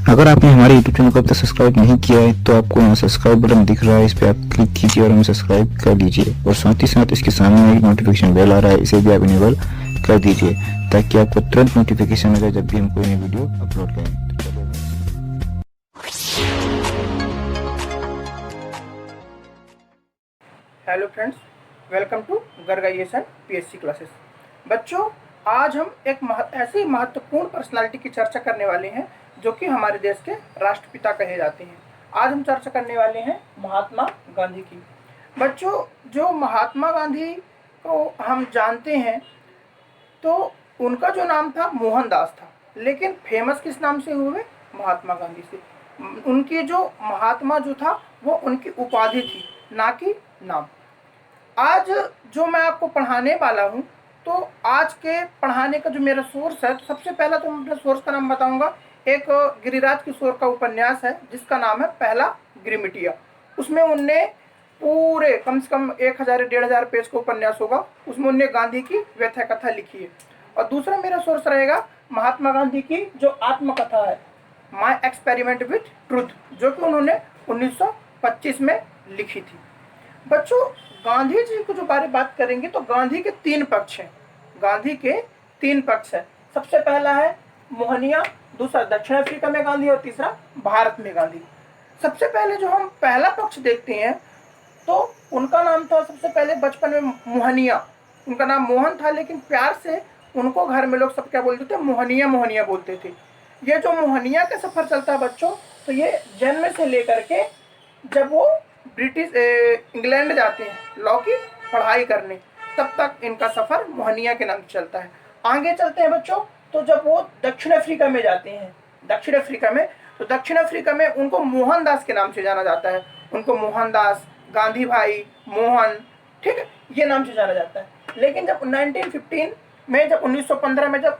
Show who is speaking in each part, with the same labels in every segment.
Speaker 1: अगर आपने हमारे YouTube चैनल को अब तक सब्सक्राइब नहीं किया है तो आपको यहाँ सब्सक्राइब बटन दिख रहा है, इस पर आप क्लिक कीजिए और हमें सब्सक्राइब कर लीजिए। और साथ ही साथ इसके सामने एक नोटिफिकेशन बेल आ रहा है, इसे भी आप इनेबल कर दीजिए ताकि आपको तुरंत नोटिफिकेशन मिले जब भी हम कोई नई वीडियो अपलोड करें।
Speaker 2: हेलो फ्रेंड्स, वेलकम टू गर्गाइजेशन पीएससी क्लासेस। बच्चों, आज हम एक ऐसी महत्वपूर्ण पर्सनालिटी की चर्चा करने वाले हैं जो कि हमारे देश के राष्ट्रपिता कहे जाते हैं। आज हम चर्चा करने वाले हैं महात्मा गांधी की। बच्चों, जो महात्मा गांधी को हम जानते हैं तो उनका जो नाम था मोहनदास था, लेकिन फेमस किस नाम से हुए? महात्मा गांधी से। उनकी जो महात्मा जो था वो उनकी उपाधि थी, ना कि नाम। आज जो मैं आपको पढ़ाने वाला हूँ, तो आज के पढ़ाने का जो मेरा सोर्स है, तो सबसे पहला तो मैं अपने सोर्स का नाम बताऊंगा। एक गिरिराज किशोर का उपन्यास है जिसका नाम है पहला गिरिमिटिया। उसमें उनने पूरे कम से कम 1000-1500 पेज का उपन्यास होगा, उसमें उनने गांधी की व्यथा कथा लिखी है। और दूसरा मेरा सोर्स रहेगा महात्मा गांधी की जो आत्मकथा है, माय एक्सपेरिमेंट विथ ट्रूथ, जो कि उन्होंने 1925 में लिखी थी। बच्चों, गांधी जी को जो बात करेंगे तो गांधी के 3 पक्ष हैं। गांधी के 3 पक्ष हैं। सबसे पहला है मोहनिया, दूसरा दक्षिण अफ्रीका में गांधी और तीसरा भारत में गांधी। सबसे पहले जो हम पहला पक्ष देखते हैं तो उनका नाम था सबसे पहले बचपन में मोहनिया। उनका नाम मोहन था, लेकिन प्यार से उनको घर में लोग सब क्या बोलते थे? मोहनिया मोहनिया बोलते थे। ये जो मोहनिया का सफर चलता है बच्चों, तो ये जन्म से लेकर के जब वो ब्रिटिश इंग्लैंड जाते हैं लॉ की पढ़ाई करने, तब तक इनका सफर मोहनिया के नाम से चलता है। आगे चलते हैं बच्चों, तो जब वो दक्षिण अफ्रीका में जाते हैं, दक्षिण अफ्रीका में उनको मोहनदास के नाम से जाना जाता है। उनको मोहनदास, गांधी भाई, मोहन, ठीक है, ये नाम से जाना जाता है। लेकिन जब 1915 में, जब 1915 में जब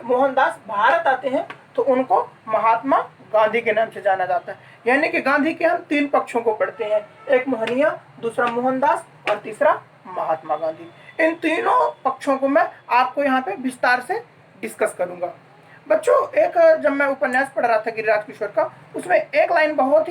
Speaker 2: मोहनदास भारत आते हैं तो उनको महात्मा गांधी के नाम से जाना जाता है। यानी कि गांधी के हम 3 पक्षों को पढ़ते हैं, एक मोहनिया, दूसरा मोहनदास और तीसरा महात्मा गांधी। इन तीनों पक्षों को मैं आपको यहाँ पे विस्तार से डिस्कस करूंगा। बच्चों, एक जब मैं उपन्यास पढ़ रहा था गिरिराज किशोर का, उसमें एक लाइन बहुत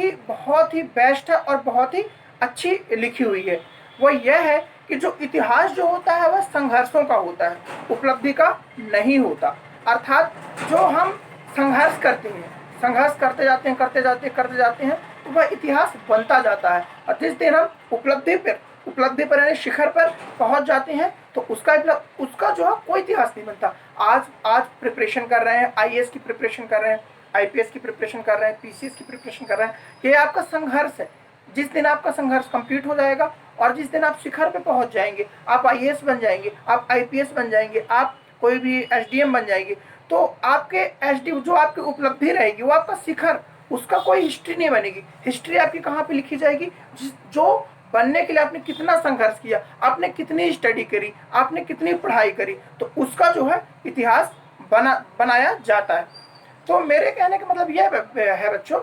Speaker 2: ही बेस्ट है और बहुत ही अच्छी लिखी हुई है। वो यह है कि जो इतिहास जो होता है वह संघर्षों का होता है, उपलब्धि का नहीं होता। अर्थात जो हम संघर्ष करते हैं, संघर्ष करते जाते हैं तो वह इतिहास बनता जाता है। और जिस दिन हम उपलब्धि पर यानी शिखर पर पहुंच जाते हैं तो उसका जो है कोई इतिहास नहीं बनता। आज प्रिपरेशन कर रहे हैं, आईएएस की प्रिपरेशन कर रहे हैं, आईपीएस की प्रिपरेशन कर रहे हैं, पीसीएस की प्रिपरेशन कर रहे हैं, ये आपका संघर्ष है। जिस दिन आपका संघर्ष कंप्लीट हो जाएगा और जिस दिन आप शिखर पे पहुंच जाएंगे, आप आईएएस बन जाएंगे, आप आईपीएस बन जाएंगे, आप कोई भी एसडीएम बन जाएंगे, तो आपके एसडी जो आपकी उपलब्धि रहेगी वो आपका शिखर, उसका कोई हिस्ट्री नहीं बनेगी। हिस्ट्री आपकी कहाँ पे लिखी जाएगी? जो बनने के लिए आपने कितना संघर्ष किया, आपने कितनी स्टडी करी, आपने कितनी पढ़ाई करी, तो उसका जो है इतिहास बनाया जाता है। तो मेरे कहने का मतलब यह है बच्चों,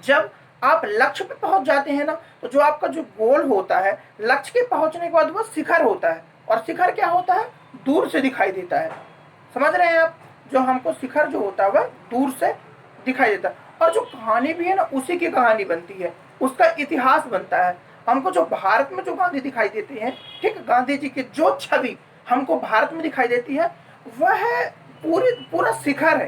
Speaker 2: जब आप लक्ष्य पे पहुंच जाते हैं ना, तो जो आपका जो गोल होता है, लक्ष्य के पहुंचने के बाद वो शिखर होता है। और शिखर क्या होता है? दूर से दिखाई देता है। समझ रहे हैं आप? जो हमको शिखर जो होता है वह दूर से दिखाई देता है। और जो कहानी भी है ना, उसी की कहानी बनती है, उसका इतिहास बनता है। हमको जो भारत में जो गांधी दिखाई देते हैं, ठीक, गांधी जी की जो छवि हमको भारत में दिखाई देती है, वह पूरा शिखर है,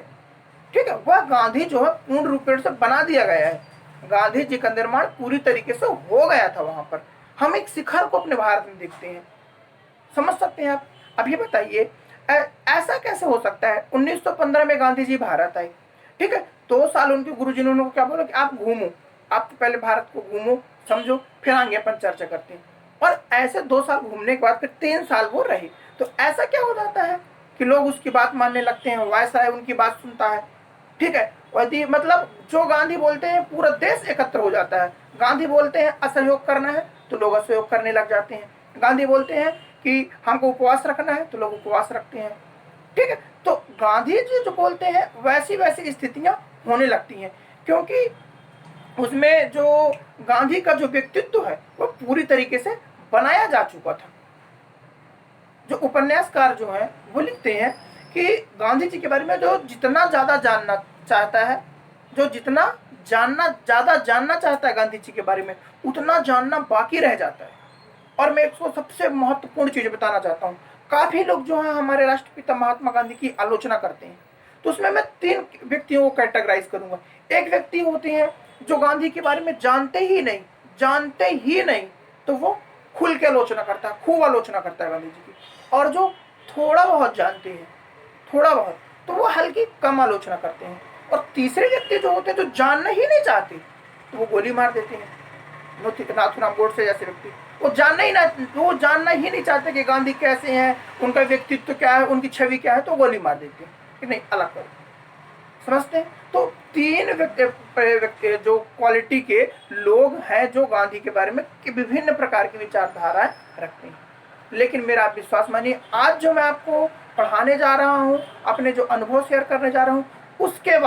Speaker 2: ठीक है। वह गांधी जो है पूर्ण रूप से बना दिया गया है। गांधी जी का निर्माण पूरी तरीके से हो गया था वहां पर। हम एक शिखर को अपने भारत में देखते हैं। समझ सकते हैं आप? अब ये बताइए, ऐसा कैसे हो सकता है? 1915 में गांधी जी भारत आए, ठीक है। 2 साल उनके गुरुजी ने उनको क्या बोला कि आप घूमो, आप तो पहले भारत को घूमो, समझो, फिर आगे अपन चर्चा करते हैं। और ऐसे 2 साल घूमने के बाद फिर 3 साल वो रहे। तो ऐसा क्या हो जाता है कि लोग उसकी बात मानने लगते हैं, वायसराय उनकी बात सुनता है, ठीक है। यदि मतलब जो गांधी बोलते हैं पूरा देश एकत्र हो जाता है। गांधी बोलते हैं असहयोग करना है तो लोग असहयोग करने लग जाते हैं। गांधी बोलते हैं कि हमको उपवास रखना है तो लोग उपवास रखते हैं, ठीक है। तो गांधी जी जो बोलते हैं वैसी स्थितियां होने लगती हैं, क्योंकि उसमें जो गांधी का जो व्यक्तित्व है वो पूरी तरीके से बनाया जा चुका था। जो उपन्यासकार जो हैं वो लिखते हैं कि गांधी जी के बारे में जो जितना ज्यादा जानना चाहता है, जो जितना ज़्यादा जानना चाहता है गांधी जी के बारे में, उतना जानना बाकी रह जाता है। और मैं इसको सबसे महत्वपूर्ण चीज़ बताना चाहता हूँ। काफ़ी लोग जो है हमारे राष्ट्रपिता महात्मा गांधी की आलोचना करते हैं, तो उसमें मैं 3 व्यक्तियों को कैटेगराइज करूंगा। एक व्यक्ति होते हैं जो गांधी के बारे में जानते ही नहीं, तो वो खुल के आलोचना करता है, खूब आलोचना करता है गांधी जी की। और जो थोड़ा बहुत जानते हैं, थोड़ा बहुत, तो वो हल्की कम आलोचना करते हैं। और तीसरे व्यक्ति जो होते हैं, जो जानना ही नहीं चाहते, तो वो गोली मार देते हैं। नाथूराम गोडसे जैसे व्यक्ति, वो जानना ही नहीं चाहते कि गांधी कैसे हैं, उनका व्यक्तित्व क्या है, उनकी छवि क्या है, तो गोली मार देते हैं कि नहीं, अलग करो। समझते हैं? तो 3 व्यक्ति जो क्वालिटी के लोग हैं जो गांधी के बारे में विभिन्न प्रकार की विचारधाराएं रखते हैं। लेकिन मेरा आप विश्वास मानिए, आज जो मैं आपको पढ़ाने जा रहा हूँ, अपने जो अनुभव शेयर करने जा रहा हूँ, उसके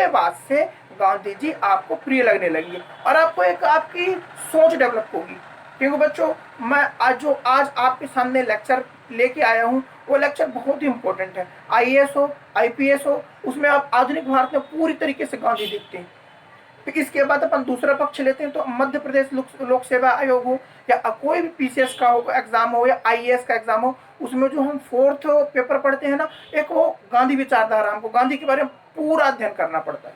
Speaker 2: बाद से गांधी जी आपको प्रिय लगने लगेंगे और आपको एक आपकी सोच डेवलप होगी। क्योंकि बच्चों, मैं आज आपके सामने लेक्चर लेके आया हूँ, वो लेक्चर बहुत ही इंपॉर्टेंट है। आईएएस हो, आईपीएस हो, उसमें आप आधुनिक भारत में पूरी तरीके से गांधी देखते हैं। फिर इसके बाद अपन दूसरा पक्ष लेते हैं, तो मध्य प्रदेश लोक सेवा आयोग हो या कोई भी पीसीएस का हो एग्जाम हो या आईएएस का एग्जाम हो, उसमें जो हम 4th पेपर पढ़ते हैं ना, एक वो गांधी विचारधारा, हमको गांधी के बारे में पूरा अध्ययन करना पड़ता है।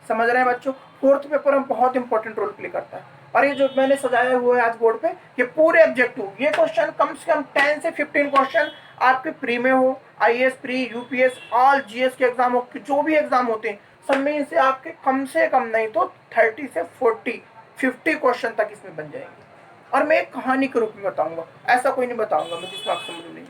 Speaker 2: समझ रहे हैं बच्चों? 4th पेपर में बहुत इंपॉर्टेंट रोल प्ले करता है। और ये जो मैंने सजाया हुआ है आज बोर्ड पे, ये पूरे ऑब्जेक्टिव, ये क्वेश्चन कम से कम 10 से 15 क्वेश्चन आपके प्री में हो, IAS, pre, UPS, all GS के एग्जाम हो, जो भी एग्जाम होते हैं, सब में इनसे आपके कम से कम नहीं तो 30 से 50 क्वेश्चन तक इसमें बन जाएंगे। और मैं एक कहानी के रूप में बताऊंगा, ऐसा कोई नहीं बताऊंगा मैं जिसमें आप समझ नहीं।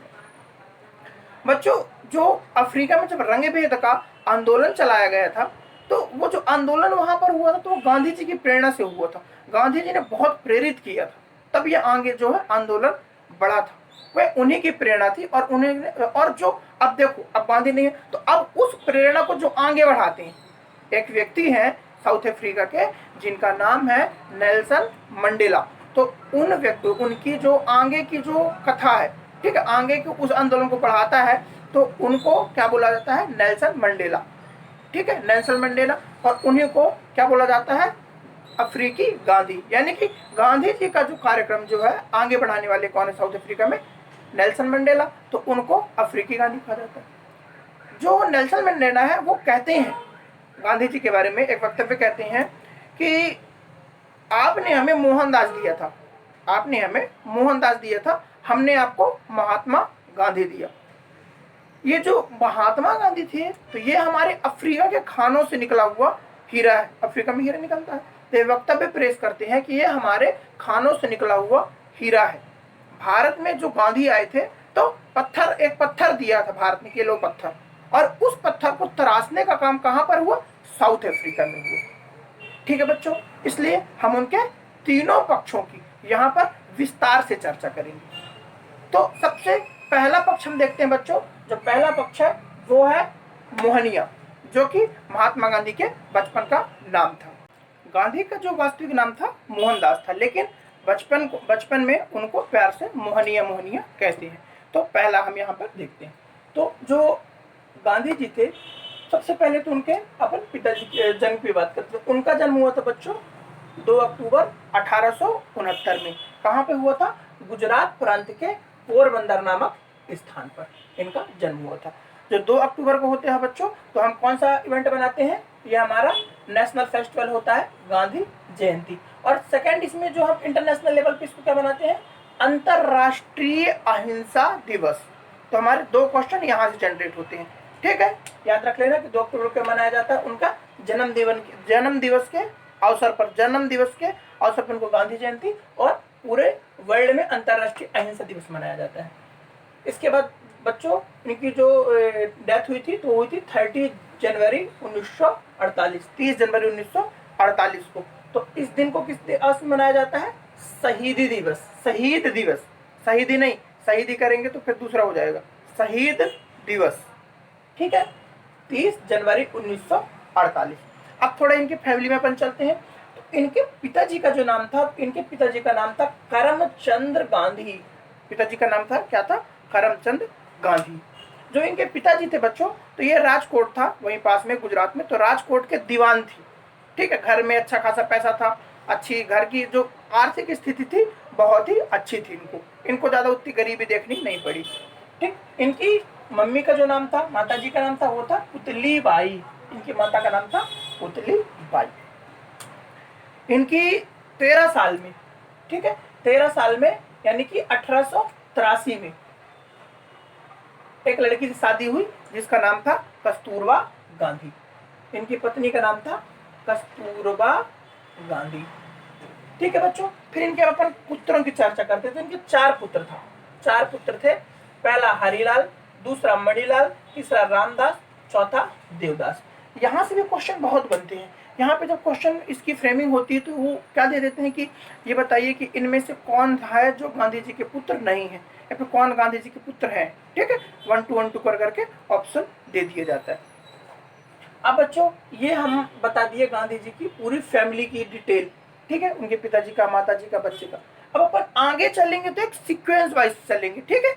Speaker 2: बच्चों, जो अफ्रीका में जब रंगभेद का आंदोलन चलाया गया था, तो वो जो आंदोलन वहां पर हुआ था, तो वो गांधी जी की प्रेरणा से हुआ था। गांधी जी ने बहुत प्रेरित किया था, तब ये आगे जो है आंदोलन बढ़ा था। वह उन्हीं की प्रेरणा थी। और जो अब देखो, अब गांधी नहीं है, तो अब उस प्रेरणा को जो आगे बढ़ाते हैं, एक व्यक्ति है साउथ अफ्रीका के, जिनका नाम है नेल्सन मंडेला। तो उन व्यक्ति, उनकी जो आगे की जो कथा है, ठीक है, आगे के उस आंदोलन को बढ़ाता है, तो उनको क्या बोला जाता है? Nelson Mandela. ठीक है, नेल्सन मंडेला। और उन्हीं को क्या बोला जाता है? अफ्रीकी गांधी। यानी कि गांधी जी का जो कार्यक्रम जो है आगे बढ़ाने वाले कौन है साउथ अफ्रीका में? Nelson Mandela. तो उनको अफ्रीकी गांधी कहा जाता है। जो नेल्सन मंडेला है, वो कहते हैं गांधी जी के बारे में, एक वक्तव्य कहते हैं कि आपने हमें मोहनदास दिया था, आपने हमें मोहनदास दिया था, हमने आपको महात्मा गांधी दिया। ये जो महात्मा गांधी थे, तो ये हमारे अफ्रीका के खानों से निकला हुआ हीरा है। अफ्रीका में हीरा निकलता है, तो ये वक्तव्य प्रेस करते हैं कि ये हमारे खानों से निकला हुआ हीरा है। भारत में जो गांधी आए थे, तो एक पत्थर दिया था भारत में, ये लो पत्थर, और उस पत्थर को तराशने का काम कहाँ पर हुआ? साउथ अफ्रीका में हुआ। ठीक है बच्चों, इसलिए हम उनके तीनों पक्षों की यहाँ पर विस्तार से चर्चा करेंगे। तो सबसे पहला पक्ष हम देखते हैं बच्चों। जो पहला पक्ष है वो है मोहनिया, जो कि महात्मा गांधी के बचपन का नाम था। गांधी का जो वास्तविक नाम था मोहनदास था, लेकिन बचपन में उनको प्यार से मोहनिया कहते हैं। तो पहला हम यहाँ पर देखते हैं। तो जो गांधी जी थे, सबसे पहले तो उनके अपन पिताजी के जन्म की बात करते हैं। उनका जन्म हुआ था बच्चों 2 अक्टूबर 1869 में। कहाँ पे हुआ था? गुजरात प्रांत के पोरबंदर नामक स्थान पर इनका जन्म हुआ था। जो 2 अक्टूबर को होते हैं बच्चों, तो हम कौन सा इवेंट बनाते हैं? ये हमारा नेशनल फेस्टिवल होता है, गांधी जयंती। और सेकेंड, इसमें जो हम इंटरनेशनल लेवल पे इसको क्या बनाते हैं? अंतरराष्ट्रीय अहिंसा दिवस। तो हमारे 2 क्वेश्चन यहाँ से जनरेट होते हैं। ठीक है, याद रख लेना कि 2 अक्टूबर को मनाया जाता है उनका जन्म दिवस के अवसर पर उनको गांधी जयंती, और पूरे वर्ल्ड में अंतरराष्ट्रीय अहिंसा दिवस मनाया जाता है। इसके बाद बच्चों, इनकी जो डेथ हुई थी, तो हुई थी 30 जनवरी 1948, 30 जनवरी 1948 को। तो इस दिन को किस दिवस मनाया जाता है? शहीदी दिवस। शहीद दिवस, शहीदी नहीं, शहीदी करेंगे तो फिर दूसरा हो जाएगा, शहीद दिवस। ठीक है, 30 जनवरी 1948। अब थोड़ा इनके फैमिली में अपन चलते हैं। तो इनके पिताजी का जो नाम था, इनके पिताजी का नाम था करमचंद गांधी। पिताजी का नाम था क्या था? करमचंद गांधी। जो इनके पिताजी थे बच्चों, तो ये राजकोट था वहीं पास में गुजरात में, तो राजकोट के दीवान थी। ठीक है, घर में अच्छा खासा पैसा था, अच्छी घर की जो आर्थिक स्थिति थी बहुत ही अच्छी थी। इनको ज़्यादा उतनी गरीबी देखनी नहीं पड़ी। ठीक, इनकी मम्मी का जो नाम था, माता जी का नाम था, वो था पुतली बाई। इनकी माता का नाम था पुतली बाई। इनकी 13 साल में, ठीक है, 13 साल में यानी कि 1883 में एक लड़की से शादी हुई जिसका नाम था कस्तूरबा गांधी। इनकी पत्नी का नाम था कस्तूरबा गांधी। ठीक है बच्चों, फिर इनके अपन पुत्रों की चर्चा करते थे। इनके 4 पुत्र थे। पहला हरिलाल, दूसरा मणिलाल, तीसरा रामदास, चौथा देवदास। यहाँ से भी क्वेश्चन बहुत बनते हैं। यहाँ पे जब क्वेश्चन इसकी फ्रेमिंग होती है तो वो क्या दे देते हैं कि ये बताइए कि इनमें से कौन है जो गांधी जी के पुत्र नहीं है, या फिर कौन गांधी जी के पुत्र हैं। ठीक है, 1 2 1 2 कर करके ऑप्शन दे दिया जाता है। अब बच्चों ये हम बता दिए गांधी जी की पूरी फैमिली की डिटेल। ठीक है, उनके पिताजी का, माता जी का, बच्चे का। अब अपन आगे चलेंगे तो एक सीक्वेंस वाइज चलेंगे। ठीक है,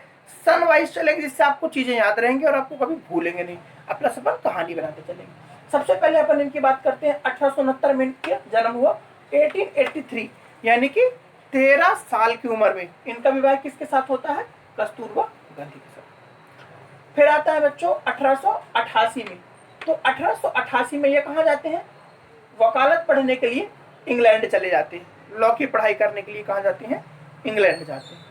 Speaker 2: सन वाइज चलेंगे, जिससे आपको चीजें याद रहेंगी और आपको कभी भूलेंगे नहीं। अपना अपन कहानी बनाते चलेंगे। सबसे पहले अपन इनकी बात करते हैं। 1869 में इनका जन्म हुआ। 1883 यानी कि 13 साल की उम्र में इनका विवाह किसके साथ होता है? कस्तूरबा गांधी के साथ। फिर आता है बच्चों 1888 में। तो 1888 में ये कहाँ जाते हैं? वकालत पढ़ने के लिए इंग्लैंड चले जाते हैं। लॉ की पढ़ाई करने के लिए कहाँ जाते हैं? इंग्लैंड जाते हैं।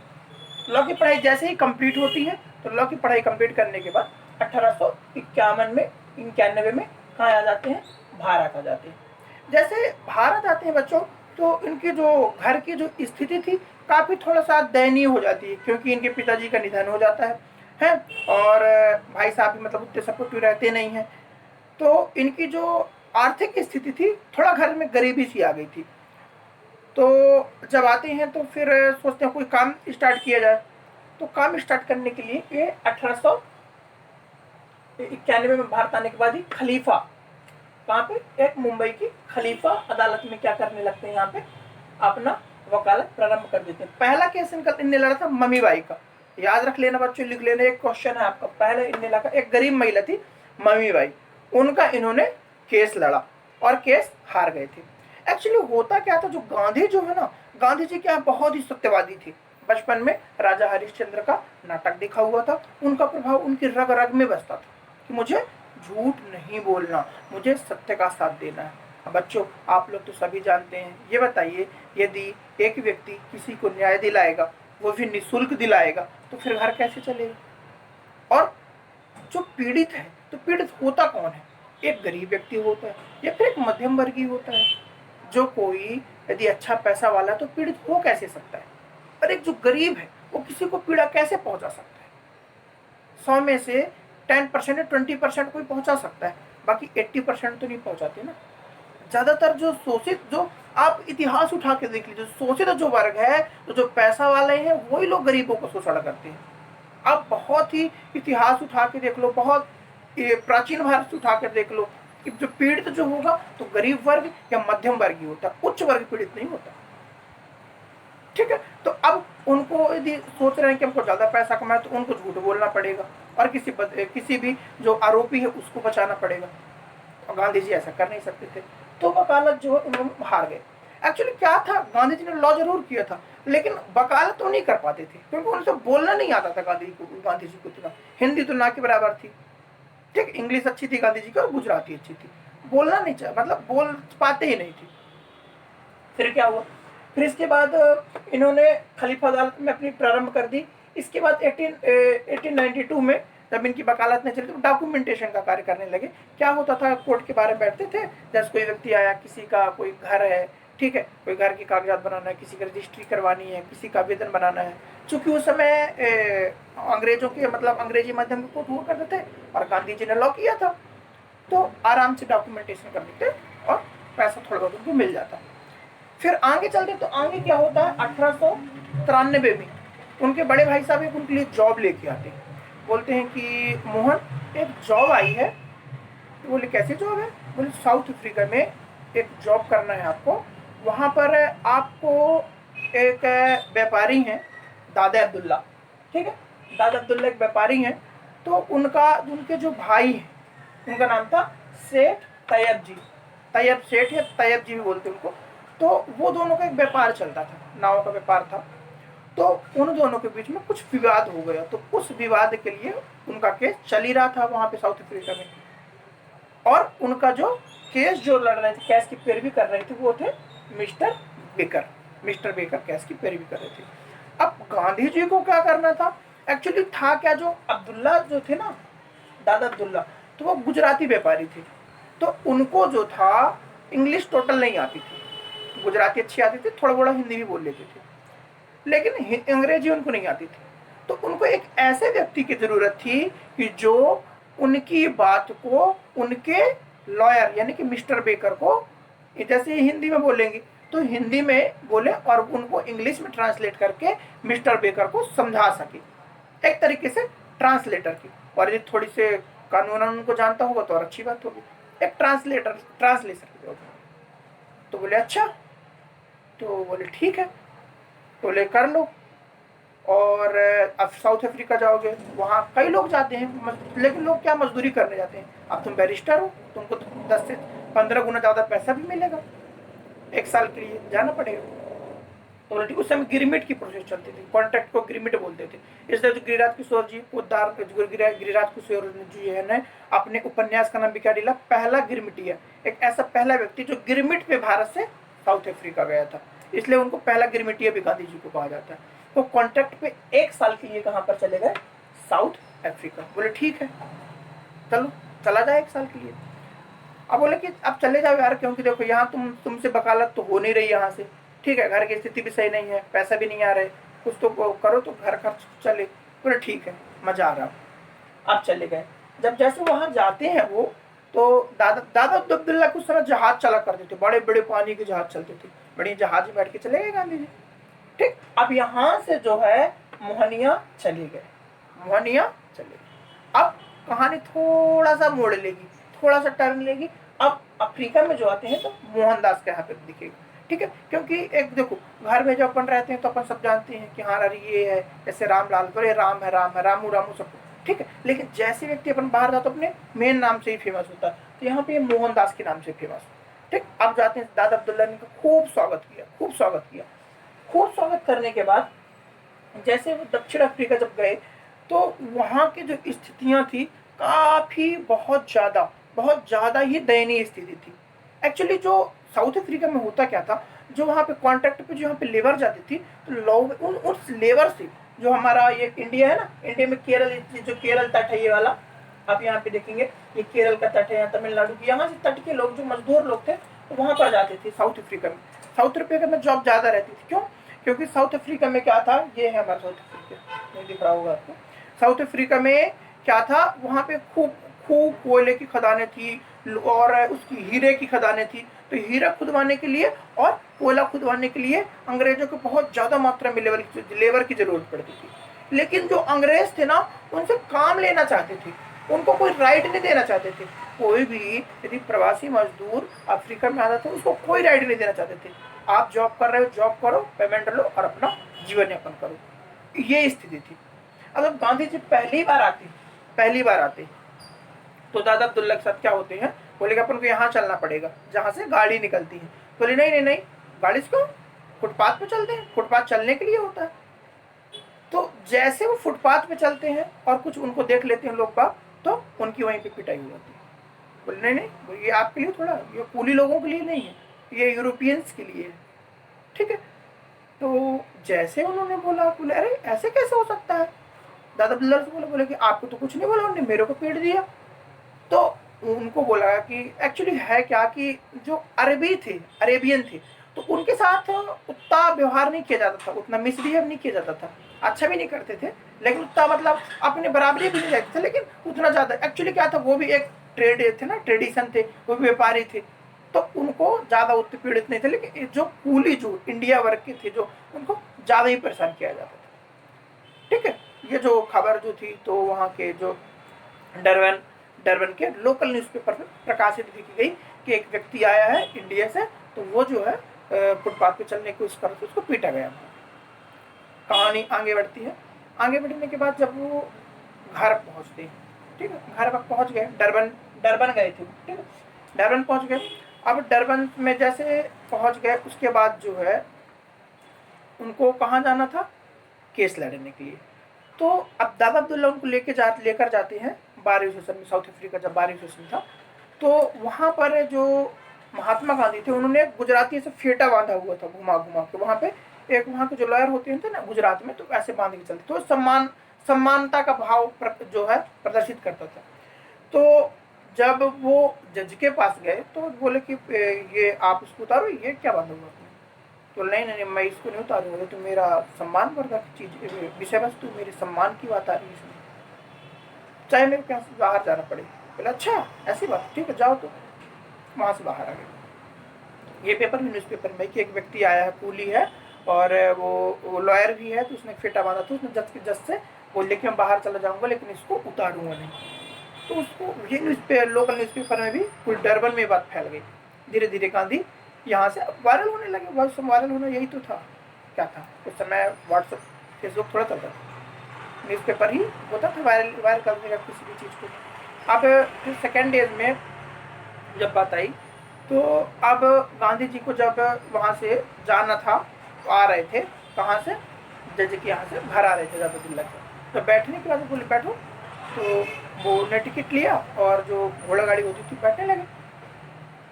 Speaker 2: लॉ की पढ़ाई जैसे ही कंप्लीट होती है तो लॉ की पढ़ाई कंप्लीट करने के बाद 1891 में 91 में कहाँ आ जाते हैं? भारत आ जाते हैं। जैसे भारत आते हैं बच्चों तो इनकी जो घर की जो स्थिति थी काफ़ी थोड़ा सा दयनीय हो जाती है, क्योंकि इनके पिताजी का निधन हो जाता है और भाई साहब भी मतलब उतने सपोर्टिव रहते नहीं हैं। तो इनकी जो आर्थिक स्थिति थी थोड़ा घर में गरीबी सी आ गई थी। तो जब आते हैं तो फिर सोचते हैं कोई काम स्टार्ट किया जाए। तो काम स्टार्ट करने के लिए ये 1891 में भारत आने के बाद ही खलीफा, कहाँ पे? एक मुंबई की खलीफा अदालत में क्या करने लगते हैं? यहाँ पे अपना वकालत प्रारंभ कर देते हैं। पहला केस इनने लड़ा था मम्मी बाई का। याद रख लेना बच्चों, लिख लेना, एक क्वेश्चन है आपका। पहले इनने लगा, एक गरीब महिला थी मम्मी बाई, उनका इन्होंने केस लड़ा और केस हार गए थे। एक्चुअली होता क्या था, जो गांधी जो है ना, गांधी जी क्या बहुत ही सत्यवादी थे। बचपन में राजा हरिश्चंद्र का नाटक देखा हुआ था, उनका प्रभाव उनकी रग रग में बसता था कि मुझे झूठ नहीं बोलना, मुझे सत्य का साथ देना है। अब बच्चों आप लोग तो सभी जानते हैं, ये बताइए यदि एक व्यक्ति किसी को न्याय दिलाएगा, वो भी निःशुल्क दिलाएगा, तो फिर घर कैसे चलेगा? और जो पीड़ित है, तो पीड़ित होता कौन है? एक गरीब व्यक्ति होता है या फिर एक मध्यम वर्गीय होता है। जो कोई यदि अच्छा पैसा वाला तो पीड़ित हो कैसे सकता है, और एक जो गरीब है वो किसी को पीड़ा कैसे पहुंचा सकता है? 100 में से 10% या 20% कोई पहुंचा सकता है, बाकी 80% तो नहीं पहुंचाते ना। ज्यादातर जो शोषित, जो आप इतिहास उठा के देख लीजिए, शोषित जो वर्ग है, तो जो पैसा वाले हैं वही लोग गरीबों को शोषण करते हैं। आप बहुत ही इतिहास उठा के देख लो, बहुत प्राचीन भारत से उठा कर देख लो कि जो पीड़ित जो होगा तो गरीब वर्ग या मध्यम वर्ग ही होता, उच्च वर्ग पीड़ित नहीं होता। ठीक है, तो अब उनको यदि सोच रहे हैं कि हमको ज्यादा पैसा कमाए तो उनको झूठ बोलना पड़ेगा और किसी भी जो आरोपी है उसको बचाना पड़ेगा। और गांधी जी ऐसा कर नहीं सकते थे, तो वकालत जो है उन्होंने हार गए। एक्चुअली क्या था, गांधी जी ने लॉ जरूर किया था लेकिन वकालत तो नहीं कर पाते थे, क्योंकि उनको बोलना नहीं आता था गांधी जी को इतना। हिंदी तो ना के बराबर थी। ठीक, इंग्लिश अच्छी थी गांधी जी की और गुजराती अच्छी थी, बोलना नहीं चाहिए, मतलब बोल पाते ही नहीं थी। फिर क्या हुआ? फिर इसके बाद इन्होंने खलीफा अदालत में अपनी प्रारंभ कर दी। इसके बाद 1892 में जब इनकी वकालत ने चली तो डॉक्यूमेंटेशन का कार्य करने लगे। क्या होता था, कोर्ट के बारे में बैठते थे, जैसे कोई व्यक्ति आया, किसी का कोई घर है, ठीक है, कोई घर की कागजात बनाना है, किसी की रजिस्ट्री करवानी है, किसी का आवेदन बनाना है। चूंकि उस समय अंग्रेजों के मतलब अंग्रेजी माध्यम के कोर्ट हुआ करते थे और गांधी जी ने लॉ किया था, तो आराम से डॉक्यूमेंटेशन कर देते और पैसा थोड़ा बहुत उनको मिल जाता। फिर आगे चलते तो आगे क्या होता है, 1893 में उनके बड़े भाई साहब एक उनके लिए जॉब लेके आते हैं। बोलते हैं कि मोहन एक जॉब आई है। तो बोले कैसे जॉब है? बोले साउथ अफ्रीका में एक जॉब करना है आपको। वहाँ पर आपको एक व्यापारी हैं दादा अब्दुल्ला, ठीक है, दादा अब्दुल्ला एक व्यापारी हैं, तो उनके जो भाई हैं, उनका नाम था सेठ तैयब जी, तैयब सेठ या तैयब जी भी बोलते उनको। तो वो दोनों का एक व्यापार चलता था, नाव का व्यापार था। तो उन दोनों के बीच में कुछ विवाद हो गया, तो उस विवाद के लिए उनका केस चल ही रहा था वहाँ पे साउथ अफ्रीका में। और उनका जो केस जो लड़ रहे थे, केस की पैरवी कर रहे थे, वो थे mister baker. Mister baker case की पैरवी कर रहे थे। अब गांधी जी को क्या करना था, एक्चुअली था क्या, जो अब्दुल्ला जो थे ना, दादा अब्दुल्ला, तो वो गुजराती व्यापारी थे। तो उनको जो था इंग्लिश टोटल नहीं आती थी, गुजराती अच्छी आती थी, थोड़ा बड़ा हिंदी भी बोल लेते थे, लेकिन अंग्रेजी उनको नहीं आती थी। तो उनको एक ऐसे व्यक्ति की जरूरत थी कि जो उनकी बात को उनके लॉयर यानी कि मिस्टर बेकर को, जैसे हिंदी में बोलेंगे तो हिंदी में बोले और उनको इंग्लिश में ट्रांसलेट करके मिस्टर बेकर को समझा सके, एक तरीके से ट्रांसलेटर की। और यदि थोड़ी से कानून उनको जानता होगा तो और अच्छी बात होगी, एक ट्रांसलेटर की जरूरत। तो बोले अच्छा, तो बोले ठीक है, बोले कर लो। और अब साउथ अफ्रीका जाओगे, वहाँ कई लोग जाते हैं, लेकिन लोग क्या मजदूरी करने जाते हैं। अब तुम बैरिस्टर हो, तुमको तो 10 से 15 गुना ज़्यादा पैसा भी मिलेगा, 1 साल के लिए जाना पड़ेगा। तो बोले उस समय गिरमिट की प्रोसेस चलती थी, कॉन्ट्रैक्ट को गिरमिट बोलते थे। इसलिए जो गिरिराज किशोर जी पोद्दार, गिरिराज किशोर जी है ने अपने उपन्यास का नाम भी क्या दिला, पहला गिरमिटिया। एक ऐसा पहला व्यक्ति जो गिरमिट पे भारत से साउथ अफ्रीका गया था, इसलिए उनको पहला गिरमिटिया भी गांधी जी को कहा जाता है। तो कॉन्ट्रैक्ट पे 1 साल के लिए कहाँ पर चले गए, साउथ अफ्रीका। बोले ठीक है, चलो चला जाए 1 साल के लिए। अब बोले कि अब चले जाओ यार, क्योंकि देखो यहाँ तुमसे वकालत तो हो नहीं रही यहाँ से, ठीक है, घर की स्थिति भी सही नहीं है, पैसा भी नहीं आ रहे, कुछ तो करो तो घर खर्च चले। बोले ठीक है, मजा आ रहा। आप चले गए। जब जैसे वहां जाते हैं वो, तो दादा अब्दुल्ला कुछ समय जहाज चला करते थे, बड़े बड़े पानी के जहाज चलते थे, बड़ी जहाज में बैठ के चले गए गांधी जी। ठीक, अब यहाँ से जो है मोहनिया चले गए, मोहनिया चले गए। अब कहानी थोड़ा सा मोड़ लेगी, थोड़ा सा टर्न लेगी। अब अफ्रीका में जो आते हैं तो मोहनदास के यहाँ पे दिखेगा, ठीक है, क्योंकि एक देखो घर में जब अपन रहते हैं तो अपन सब जानते हैं कि हाँ अरे ये है, जैसे रामलाल, तो ये राम है, राम है, रामू रामू सब, ठीक है। लेकिन जैसे व्यक्ति अपन बाहर जाता तो अपने मेन नाम से ही फेमस होता है, तो यहाँ पे मोहनदास के नाम से फेमस, ठीक। अब जाते हैं, दादा अब्दुल्ला ने खूब स्वागत किया, खूब स्वागत किया। खूब स्वागत करने के बाद जैसे वो दक्षिण अफ्रीका जब गए तो वहाँ की जो स्थितियाँ थी काफ़ी बहुत ज़्यादा ही दयनीय स्थिति थी। एक्चुअली जो साउथ अफ्रीका में होता क्या था, जो वहाँ पे कॉन्ट्रैक्ट पे जो यहाँ पे लेबर जाती थी, तो लोग उस लेबर से, जो हमारा ये इंडिया है ना, इंडिया में केरल, जो केरल तट है ये वाला, आप यहाँ पे देखेंगे ये केरल का तट है, यहाँ तमिलनाडु की, यहाँ से तट के लोग जो मजदूर लोग थे तो वहाँ पर जाते थे साउथ अफ्रीका में। साउथ अफ्रीका में जॉब ज़्यादा रहती थी, क्यों, क्योंकि साउथ अफ्रीका में क्या था, ये है हमारा साउथ अफ्रीका, नहीं दिख रहा होगा आपको। साउथ अफ्रीका में क्या था, वहाँ पे खूब कोयले की खदानें थी और उसकी हीरे की खदानें थी। तो हीरा खुदवाने के लिए और कोयला खुदवाने के लिए अंग्रेजों को बहुत ज़्यादा मात्रा में लेबर की जरूरत पड़ती थी। लेकिन जो अंग्रेज थे ना, उनसे काम लेना चाहते थे, उनको कोई राइट नहीं देना चाहते थे। कोई भी यदि प्रवासी मजदूर अफ्रीका में आता था, उसको कोई राइट नहीं देना चाहते थे। आप जॉब कर रहे हो, जॉब करो, पेमेंट लो और अपना जीवन यापन करो, ये स्थिति थी। अगर गांधी जी पहली बार आते तो दादा अब्दुल्ला के साथ क्या होते हैं, बोले कि अपन को यहाँ चलना पड़ेगा जहाँ से गाड़ी निकलती है। बोले नहीं, गाड़ी से क्यों, फुटपाथ पे चलते हैं, फुटपाथ चलने के लिए होता है। तो जैसे वो फुटपाथ पे चलते हैं और कुछ उनको देख लेते हैं लोग बाग, तो उनकी वहीं पे पिटाई हो जाती है। बोले नहीं, ये आपके लिए थोड़ा, ये कूली लोगों के लिए नहीं है, ये यूरोपियंस के लिए है, ठीक है। तो जैसे उन्होंने बोला, बोले अरे ऐसे कैसे हो सकता है। दादा अब्दुल्ला से बोले कि आपको तो कुछ नहीं बोला, उन्होंने मेरे को पीट दिया। तो उनको बोला कि एक्चुअली है क्या कि जो अरेबियन थे, तो उनके साथ उतना व्यवहार नहीं किया जाता था, उतना मिसबिहेव नहीं किया जाता था, अच्छा भी नहीं करते थे, लेकिन उतना मतलब अपने बराबरी भी नहीं रहते थे, लेकिन उतना ज़्यादा। एक्चुअली क्या था, वो भी एक ट्रेड थे ना, ट्रेडिशन थे, वो भी व्यापारी थे, तो उनको ज़्यादा उत्पीड़ित नहीं थे। लेकिन जो कूली, जो इंडिया वर्ग के थे, जो उनको ज़्यादा ही परेशान किया जाता था, ठीक है। ये जो खबर जो थी, तो वहाँ के जो डरबन के लोकल न्यूज़पेपर में प्रकाशित भी की गई कि एक व्यक्ति आया है इंडिया से, तो वो जो है फुटपाथ पे चलने की कोशिश कर रहा था, उसको पीटा गया। कहानी आगे बढ़ती है। आगे बढ़ने के बाद जब वो घर पहुंचते हैं, ठीक है, घर पर पहुंच गए, डरबन गए थे, ठीक है, डरबन पहुंच गए। अब डरबन में जैसे पहुंच गए उसके बाद जो है उनको कहाँ जाना था, केस लड़ने के लिए। तो अब दादा अब्दुल्ला उनको लेकर जाते हैं बारी सेशन में, साउथ अफ्रीका जब बारी सेशन था तो वहाँ पर जो महात्मा गांधी थे उन्होंने गुजराती से फेटा बांधा हुआ था घुमा घुमा के, वहाँ पे एक वहाँ के जो लॉयर होते हैं ना गुजरात में, तो ऐसे बांध के चलते, तो समानता का भाव जो है प्रदर्शित करता था। तो जब वो जज के पास गए तो बोले कि ये आप उसको उतारो, ये क्या बांधा हुआ आपने? तो नहीं नहीं मैं इसको नहीं उतारूंगा, तो मेरा सम्मान वर्धक चीज विषय वस्तु, मेरे सम्मान की बात आ रही है इसमें, चाहे मेरे को बाहर जाना पड़े। बोले अच्छा ऐसी बात, ठीक है जाओ। तो वहाँ से बाहर आ गए। ये पेपर भी न्यूज़पेपर में कि एक व्यक्ति आया है, कूली है और वो लॉयर भी है, तो उसने फेटा बांधा था, उसने जज से बोले कि मैं बाहर चला जाऊंगा लेकिन इसको उतारूंगा नहीं। तो उसको ये लोकल न्यूज़पेपर में भी पूरी डरबन में बात फैल गई। धीरे धीरे गांधी यहाँ से वायरल होने लगे। वायरल होना यही तो था, क्या था उस समय, व्हाट्सएप फेसबुक थोड़ा चलता था, न्यूज़पेपर ही होता था वायरल करने का किसी भी चीज़ को। अब फिर सेकेंड डेज में जब बात आई तो अब गांधी जी को जब वहाँ से जाना था तो आ रहे थे, कहाँ से, जज के यहाँ से घर आ रहे थे दादा से। तो बैठने के बाद बोले बैठो, तो वो ने टिकट लिया और जो घोड़ा गाड़ी होती थी बैठने लगे।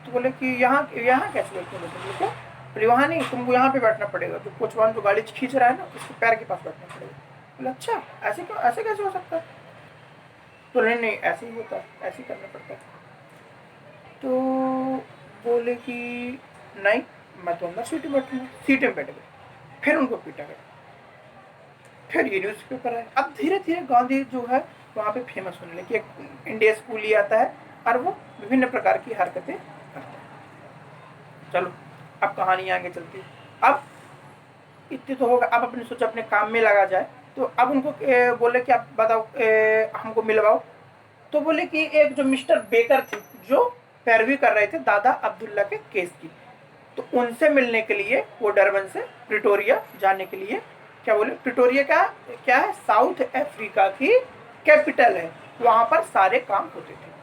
Speaker 2: तो बोले कि यहाँ कैसे बैठते हैं? क्या बोले वहाँ नहीं, तुमको यहाँ पे बैठना पड़ेगा, जो कोचवान जो गाड़ी खींच रहा है ना उसके पैर के पास बैठना पड़ेगा। बोले अच्छा ऐसे क्यों, ऐसे कैसे हो सकता है? तो नहीं ऐसे ही होता है, ऐसे ही करना पड़ता है। तो बोले कि नहीं मैं तो अंदर सीट में बैठूंगा, सीट में बैठ गए। फिर उनको पीटा गया। फिर ये न्यूज़पेपर है। अब धीरे धीरे गांधी जो है वहाँ पे फेमस होने लगे। एक इंडिया स्कूल ही आता है और वो विभिन्न प्रकार की हरकतें करते हैं। चलो अब कहानी आगे चलती है। अब इतने तो होगा, अब अपने सोचा अपने काम में लगा जाए। तो अब उनको बोले कि आप बताओ हमको मिलवाओ। तो बोले कि एक जो मिस्टर बेकर थे जो पैरवी कर रहे थे दादा अब्दुल्ला के केस की, तो उनसे मिलने के लिए वो डरबन से प्रिटोरिया जाने के लिए, क्या बोले प्रिटोरिया क्या है, साउथ अफ्रीका की कैपिटल है, वहाँ पर सारे काम होते थे।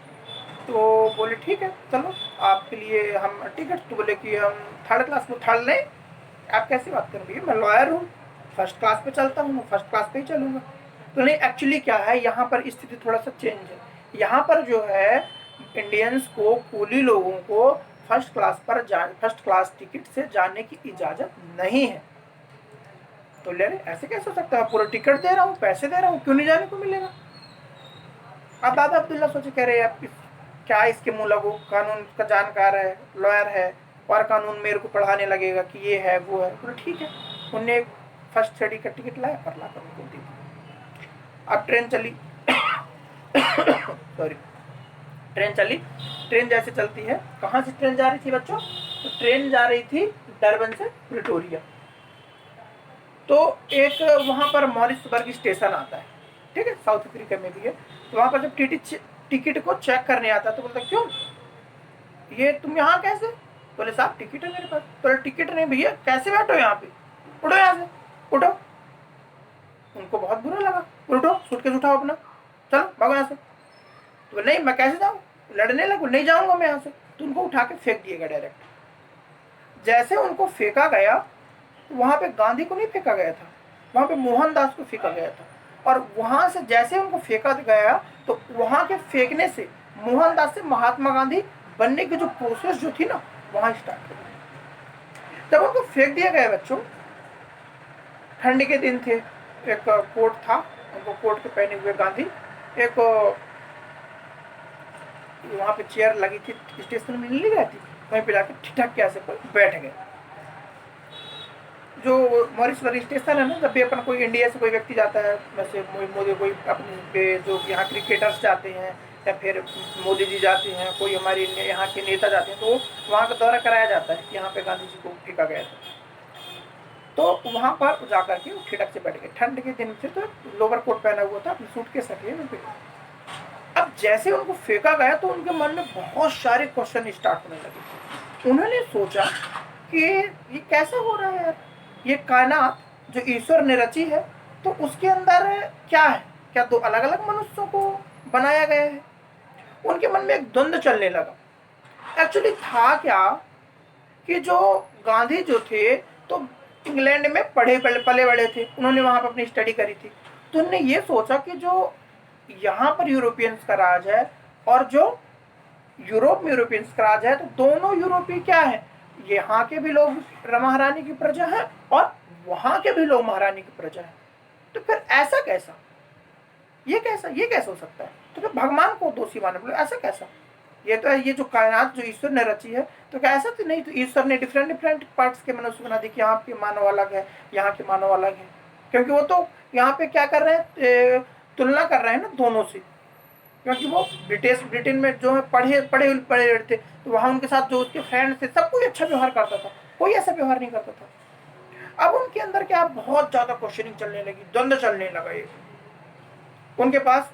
Speaker 2: तो बोले ठीक है चलो आपके लिए हम टिकट, तो बोले कि हम थर्ड क्लास में, थर्ड नहीं आप कैसी बात कर रही है, मैं लॉयर हूँ, फर्स्ट क्लास पे चलता हूँ, मैं फर्स्ट क्लास पे ही चलूँगा। तो नहीं एक्चुअली क्या है यहाँ पर स्थिति थोड़ा सा चेंज है। यहाँ पर जो है इंडियंस को, कूली लोगों को फर्स्ट क्लास टिकट से जाने की इजाज़त नहीं है। तो ले रहे ऐसे कैसे हो सकता है, पूरा टिकट दे रहा हूँ, पैसे दे रहा हूँ, क्यों नहीं जाने को मिलेगा? अब दादा अब्दुल्ला सोचे कह रहे हैं क्या इसके मुँह लगो, कानून का जानकार है, लॉयर है और कानून मेरे को पढ़ाने लगेगा कि ये है वो है। तो ठीक है, उनने फर्स्ट स्टडी का टिकट लाया और ला कर उनको दी। अब ट्रेन चली सॉरी ट्रेन जैसे चलती है, कहाँ से ट्रेन जा रही थी बच्चों? तो ट्रेन जा रही थी डरबन से प्रिटोरिया। तो एक वहाँ पर मॉरिसबर्ग स्टेशन आता है, ठीक है, साउथ अफ्रीका में भी है। तो वहाँ पर जब टिकट को चेक करने आता है तो बोलता क्यों ये तुम यहाँ कैसे? बोले साहब टिकट है मेरे पास। बोले टिकट नहीं भैया, कैसे बैठो यहाँ पे, उठो यहाँ से, उठो। उनको बहुत बुरा लगा, उठो सूटकेस उठाओ अपना, चलो भागो यहाँ से। तो नहीं मैं कैसे जाऊँ, लड़ने लगो, नहीं जाऊँगा मैं यहाँ से। तो उनको उठा के फेंक दिया गया डायरेक्ट। जैसे उनको फेंका गया तो वहाँ पे गांधी को नहीं फेंका गया था, वहाँ पे मोहनदास को फेंका गया था। और वहाँ से जैसे उनको फेंका गया तो वहाँ के फेंकने से मोहनदास से महात्मा गांधी बनने की जो प्रोसेस जो थी ना वहाँ स्टार्ट हो गई। जब उनको फेंक दिया गया बच्चों, ठंड के दिन थे, एक कोट था, उनको कोट के पहने हुए गांधी एक वहाँ पे चेयर लगी थी स्टेशन में, नहीं रहती, वहीं पे जाके ठिठक के ऐसे बैठ गए। जो मॉरिसबर्ग स्टेशन है ना, जब भी अपन कोई इंडिया से कोई व्यक्ति जाता है, वैसे मोदी कोई अपने जो यहाँ क्रिकेटर्स जाते हैं या फिर मोदी जी जाते हैं, कोई हमारे यहाँ के नेता जाते हैं, तो वहाँ का दौरा कराया जाता है कि यहाँ पे गांधी जी को फेंका गया था। तो वहाँ पर जाकर के वो ठिठक से बैठ गए। ठंड के दिन थे तो लोअर कोट पहना हुआ था, अपनी सूटकेस रखी है। अब जैसे उनको फेंका गया तो उनके मन में बहुत सारे क्वेश्चन स्टार्ट होने लगे। उन्होंने सोचा कि ये कैसे हो रहा है, ये कायनात जो ईश्वर ने रची है तो उसके अंदर क्या है, क्या दो अलग अलग मनुष्यों को बनाया गया है? उनके मन में एक द्वंद्व चलने लगा। एक्चुअली था क्या कि जो गांधी जो थे तो इंग्लैंड में पले बड़े थे, उन्होंने वहां पर अपनी स्टडी करी थी। तो उन्होंने ये सोचा कि जो यहाँ पर यूरोपियंस का राज है और जो यूरोप में यूरोपियंस का राज है, तो दोनों यूरोपीय क्या है, यहाँ के भी लोग महारानी की प्रजा है और वहां के भी लोग महारानी की प्रजा है। तो फिर ऐसा कैसा, ये कैसा हो सकता है? तो फिर भगवान को दोषी माने, बोले ऐसा कैसा, ये तो है, ये जो कायनात जो ईश्वर ने रची है, तो क्या ऐसा तो नहीं? तो ईश्वर ने डिफरेंट डिफरेंट पार्ट्स के मनुष्य बना दिए कि यहाँ के मानव अलग है, यहाँ के मानव अलग है, क्योंकि वो तो यहाँ पे क्या कर रहे हैं, तुलना कर रहे हैं ना दोनों से, क्योंकि वो ब्रिटेन में जो है पढ़े थे, तो वहाँ उनके साथ जो उसके फ्रेंड्स थे सब कोई अच्छा व्यवहार करता था, कोई ऐसा व्यवहार नहीं करता था। अब उनके अंदर क्या बहुत ज्यादा क्वेश्चनिंग चलने लगी, द्वंद्व चलने लगा। ये उनके पास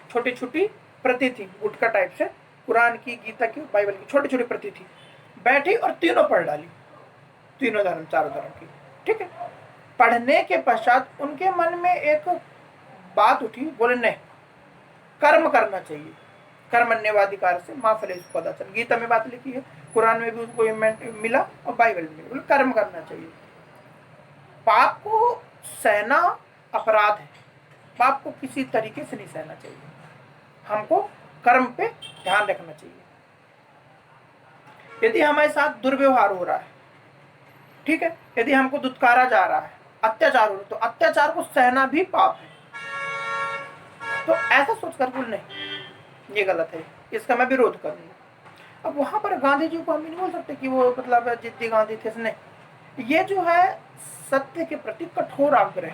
Speaker 2: छोटी छोटी प्रति थी, गुटका टाइप से, कुरान की, गीता की, बाइबल की छोटी छोटी प्रति थी, बैठी और तीनों पढ़ डाली, तीनों धर्म चारों धर्म की। ठीक है, पढ़ने के पश्चात उनके मन में एक बात उठी, बोले नहीं, कर्म करना चाहिए, कर्मण्यवाधिकार से माँ फलेषु कदाचन, गीता में बात लिखी है, कुरान में भी उसको मिला और बाइबल में मिला, बोले कर्म करना चाहिए। पाप को सहना अपराध है, पाप को किसी तरीके से नहीं सहना चाहिए, हमको कर्म पे ध्यान रखना चाहिए। यदि हमारे साथ दुर्व्यवहार हो रहा है, ठीक है, यदि हमको दुत्कारा जा रहा है, अत्याचार हो रहा है, तो अत्याचार को सहना भी पाप है। तो ऐसा सोचकर बोल नहीं, ये गलत है, इसका मैं विरोध करूंगा। अब वहां पर गांधी जी को हम नहीं बोल सकते कि वो मतलब जिद्दी गांधी थे, नहीं, ये जो है सत्य के प्रति कठोर आग्रह,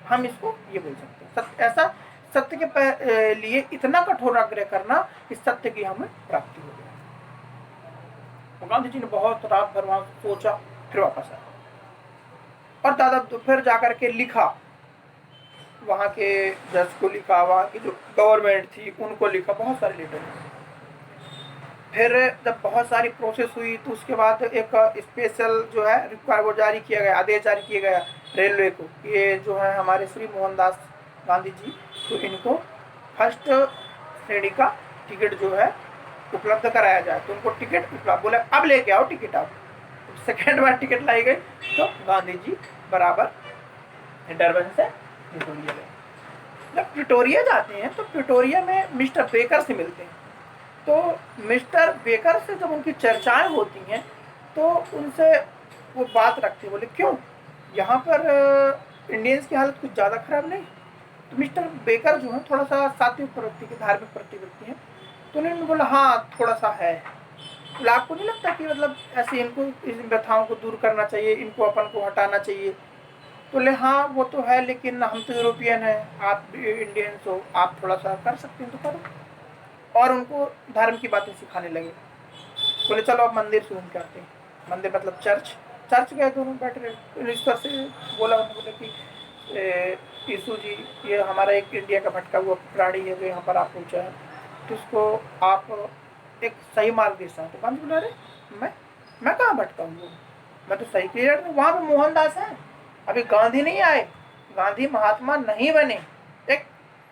Speaker 2: हम इसको ये बोल सकते हैं। ऐसा सत्य के लिए इतना कठोर आग्रह करना कि सत्य की हमें प्राप्ति हो जाए। तो गांधी जी ने बहुत रात भर वहां सोचा, फिर वापस आया और दादा फिर जाकर के लिखा, वहां के जज को लिखा, वहां की जो गवर्नमेंट थी उनको लिखा, बहुत सारे लेटर। फिर जब बहुत सारी प्रोसेस हुई तो उसके बाद एक स्पेशल जो है रिक्वायर वो जारी किया गया, आदेश जारी किया गया रेलवे को, ये जो है हमारे श्री मोहनदास गांधी जी, तो इनको फर्स्ट श्रेणी का टिकट जो है उपलब्ध कराया जाए। तो उनको टिकट उपलब्ध, बोले अब लेके आओ टिकट आप। सेकेंड बार टिकट लाई गई तो गांधी जी बराबर डरबन से प्रिटोरिया गए। जब प्रिटोरिया जाते हैं तो प्रिटोरिया में मिस्टर बेकर से मिलते हैं। तो मिस्टर बेकर से जब उनकी चर्चाएं होती हैं तो उनसे वो बात रखते हैं, बोले क्यों यहाँ पर इंडियंस की हालत कुछ ज़्यादा खराब नहीं? तो मिस्टर बेकर जो है थोड़ा सा सात्विक प्रवृत्ति के, धार्मिक प्रवृत्ति है, तो उन्होंने बोला हाँ थोड़ा सा है। तो आपको नहीं लगता कि मतलब ऐसे इनको इन व्यथाओं को दूर करना चाहिए, इनको अपन को हटाना चाहिए? तो ले हाँ वो तो है, लेकिन हम तो यूरोपियन हैं, आप इंडियंस हो, आप थोड़ा सा कर सकते हैं तो करो। और उनको धर्म की बातें सिखाने लगे। बोले चलो अब मंदिर से घूम के आते हैं। मंदिर मतलब चर्च गए, दोनों बैठ रहे। इस तरह से बोला, उन्होंने बोले कि यीशु जी ये हमारा एक इंडिया का भटका हुआ प्राणी है जो यहाँ पर आप पहुँचा है, तो उसको आप एक सही मार्ग दिशा। तो गांधी बोला अरे मैं कहाँ भटका हूँ, मैं तो सही क्लियर हूँ। वहाँ पर मोहनदास है, अभी गांधी नहीं आए, गांधी महात्मा नहीं बने, एक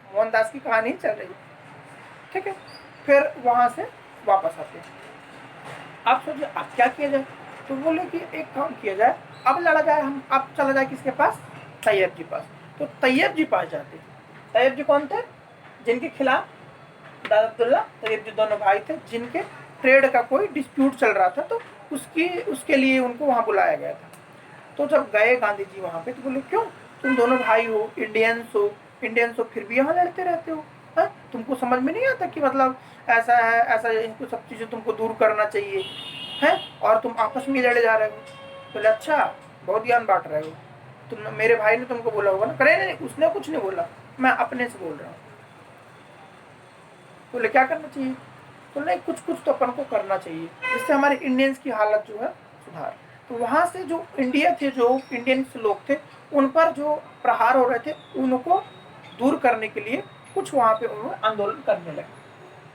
Speaker 2: मोहनदास की कहानी चल रही। ठीक है, फिर वहाँ से वापस आते हैं। आप सोचिए अब क्या किया जाए? तो बोले कि एक काम किया जाए, अब लड़ा जाए, हम अब चला जाए किसके पास? तैयब जी पास। तो तैयब जी पास जाते। तैयब जी कौन थे? जिनके खिलाफ दादा अब्दुल्ला तैयब जी दोनों भाई थे, जिनके ट्रेड का कोई डिस्प्यूट चल रहा था, तो उसके लिए उनको वहाँ बुलाया गया था। तो जब गए गांधी जी वहाँ पे तो बोले क्यों, तुम दोनों भाई हो, इंडियंस हो, फिर भी यहाँ लड़ते रहते हो? है तुमको समझ में नहीं आता कि मतलब ऐसा है, ऐसा इनको सब चीज़ें तुमको दूर करना चाहिए है, और तुम आपस में लड़े जा रहे हो? बोले अच्छा, बहुत ज्ञान बांट रहे हो तुम, मेरे भाई ने तुमको बोला होगा ना? करे नहीं, उसने कुछ नहीं बोला, मैं अपने से बोल रहा हूँ। बोले क्या करना चाहिए? तो नहीं, कुछ तो अपन को करना चाहिए जिससे हमारे इंडियंस की हालत जो है सुधार। तो वहाँ से जो इंडिया थे, जो इंडियंस लोग थे, उन पर जो प्रहार हो रहे थे उनको दूर करने के लिए कुछ वहाँ पे उन्होंने आंदोलन करने लगे।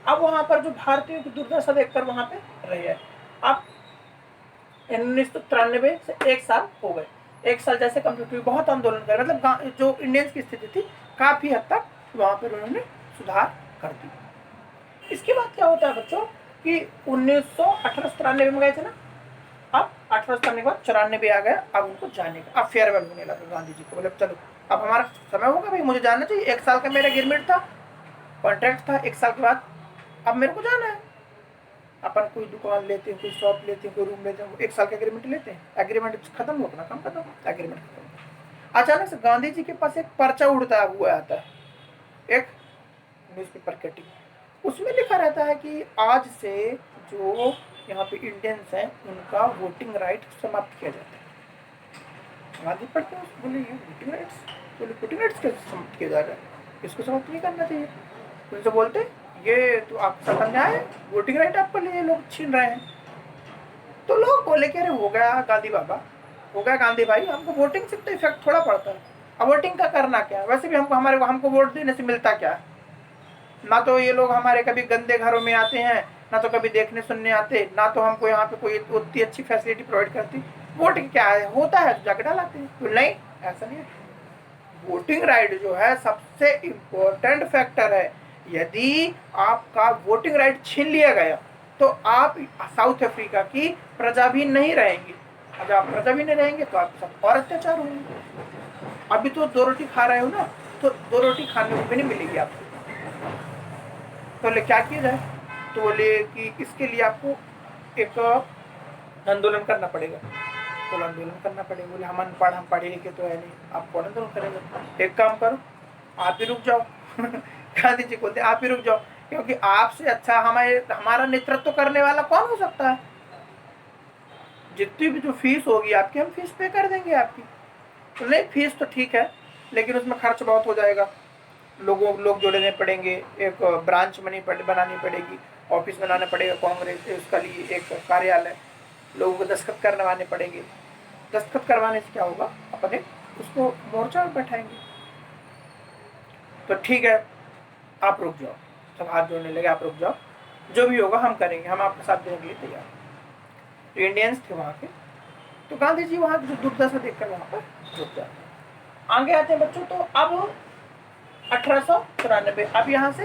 Speaker 2: अब वहाँ पर जो भारतीयों की दुर्दशा देखकर वहाँ पे रहे हैं। अब 1993 से एक साल हो गए, एक साल जैसे कंप्लीट हुई, बहुत आंदोलन कर, मतलब जो इंडियंस की स्थिति थी काफ़ी हद तक वहाँ पर उन्होंने सुधार कर दी। इसके बाद क्या होता है बच्चों कि 1893 में गए थे ना, अब 1893 के बाद 94 आ गया, अब उनको जाने का, अब फेयरवेल होने लगा गांधी जी को। बोले चलो अब हमारा समय होगा भाई, मुझे जाना चाहिए, 1 साल का मेरा एग्रीमेंट था, कॉन्ट्रैक्ट था, 1 साल के बाद अब मेरे को जाना है। अपन कोई दुकान लेते हैं, कोई शॉप लेते हैं, कोई रूम लेते हैं, 1 साल का एग्रीमेंट लेते हैं, एग्रीमेंट खत्म हो, अपना काम खत्म, एग्रीमेंट खत्म। अचानक से गांधी जी के पास एक पर्चा उड़ता हुआ आता है, एक न्यूज़पेपर कटिंग, उसमें लिखा रहता है कि आज से जो यहाँ पे इंडियंस हैं उनका वोटिंग राइट समाप्त किया जाता है। गांधी पढ़ते हैं, बोले ये वोटिंग राइट्स, बोले वोटिंग राइट्स कैसे समाप्त किया जा रहा है, इसको समाप्त नहीं करना चाहिए। उनसे बोलते ये तो आपके साथ अन्याय है, वोटिंग राइट आपको लिए लोग छीन रहे हैं। तो लोग बोले कि अरे हो गया गांधी बाबा, हो गया गांधी भाई, हमको वोटिंग से तो इफेक्ट थोड़ा पड़ता है, अब वोटिंग का करना क्या है, वैसे भी हमको वोट देने से मिलता क्या है, ना तो ये लोग हमारे कभी गंदे घरों में आते हैं, ना तो कभी देखने सुनने आते, ना तो हमको यहाँ पे कोई उतनी अच्छी फैसिलिटी प्रोवाइड करती, वोट क्या है, होता है तो जाके डालाते हैं। तो नहीं, ऐसा नहीं है। वोटिंग राइट जो है सबसे इम्पोर्टेंट फैक्टर है। यदि आपका वोटिंग राइट छीन लिया गया तो आप साउथ अफ्रीका की प्रजा भी नहीं रहेंगी। अगर आप प्रजा भी नहीं रहेंगे तो आपके साथ और अत्याचार होंगे। अभी तो 2 रोटी खा रहे हो ना, तो 2 रोटी खाने को भी नहीं मिलेगी आपको। तो बोले क्या किया जाए, तो बोले कि इसके लिए आपको एक आंदोलन करना पड़ेगा। तो आंदोलन करना पड़ेगा, बोले हम अनपढ़, हम पढ़े लिखे तो है नहीं, आप कौन आंदोलन करेंगे, एक काम करो आप ही रुक जाओ। गांधी जी बोलते आप ही रुक जाओ, क्योंकि आपसे अच्छा हमारा नेतृत्व करने वाला कौन हो सकता है। जितनी भी जो फीस होगी आपकी, हम फीस पे कर देंगे आपकी। तो नहीं, फीस तो ठीक है, लेकिन उसमें खर्च बहुत हो जाएगा, लोग जोड़ने पड़ेंगे, एक ब्रांच बनानी पड़ेगी, ऑफिस बनाना पड़ेगा कांग्रेस, उसका लिए एक कार्यालय, लोगों को दस्तखत करवाने पड़ेंगे। दस्तखत करवाने से क्या होगा, अपने उसको मोर्चा में बैठाएंगे। तो ठीक है आप रुक जाओ, सब हाथ जोड़ने लगे, आप रुक जाओ, जो भी होगा हम करेंगे, हम आपके साथ देने के लिए तैयार। तो इंडियंस थे वहाँ के, तो गांधी जी वहाँ की जो दुर्दशा देखकर वहाँ पर रुक जाते हैं। आगे आते हैं बच्चों, तो अब 1894, अब यहाँ से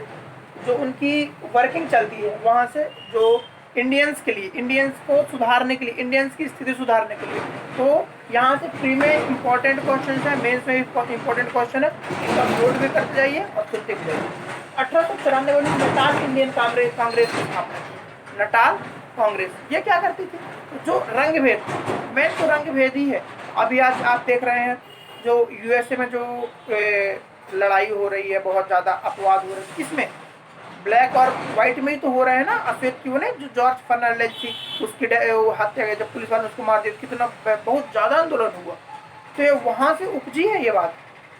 Speaker 2: जो उनकी वर्किंग चलती है, वहाँ से जो इंडियंस के लिए, इंडियंस को सुधारने के लिए, इंडियंस की स्थिति सुधारने के लिए, तो यहाँ से प्री में इंपॉर्टेंट क्वेश्चन है, मेंस में इंपॉर्टेंट क्वेश्चन है, इनका नोट भी करते जाइए और सुनते भी जाइए। 1894 में नटाल इंडियन कांग्रेस की स्थापना की। नटाल कांग्रेस ये क्या करती थी, जो रंग भेद, मेन तो रंग भेद ही है। अभी आज आप देख रहे हैं जो यूएसए में जो लड़ाई हो रही है, बहुत ज़्यादा अपवाद हो रहे हैं, किसमें, ब्लैक और व्हाइट में ही तो हो रहा है ना। अश्वेत की वो नहीं, जो जॉर्ज फर्नांडिस थी, उसकी हत्या गई, जब पुलिस वालों ने उसको मार दिया, कितना बहुत ज़्यादा आंदोलन हुआ। तो ये वहाँ से उपजी है ये बात,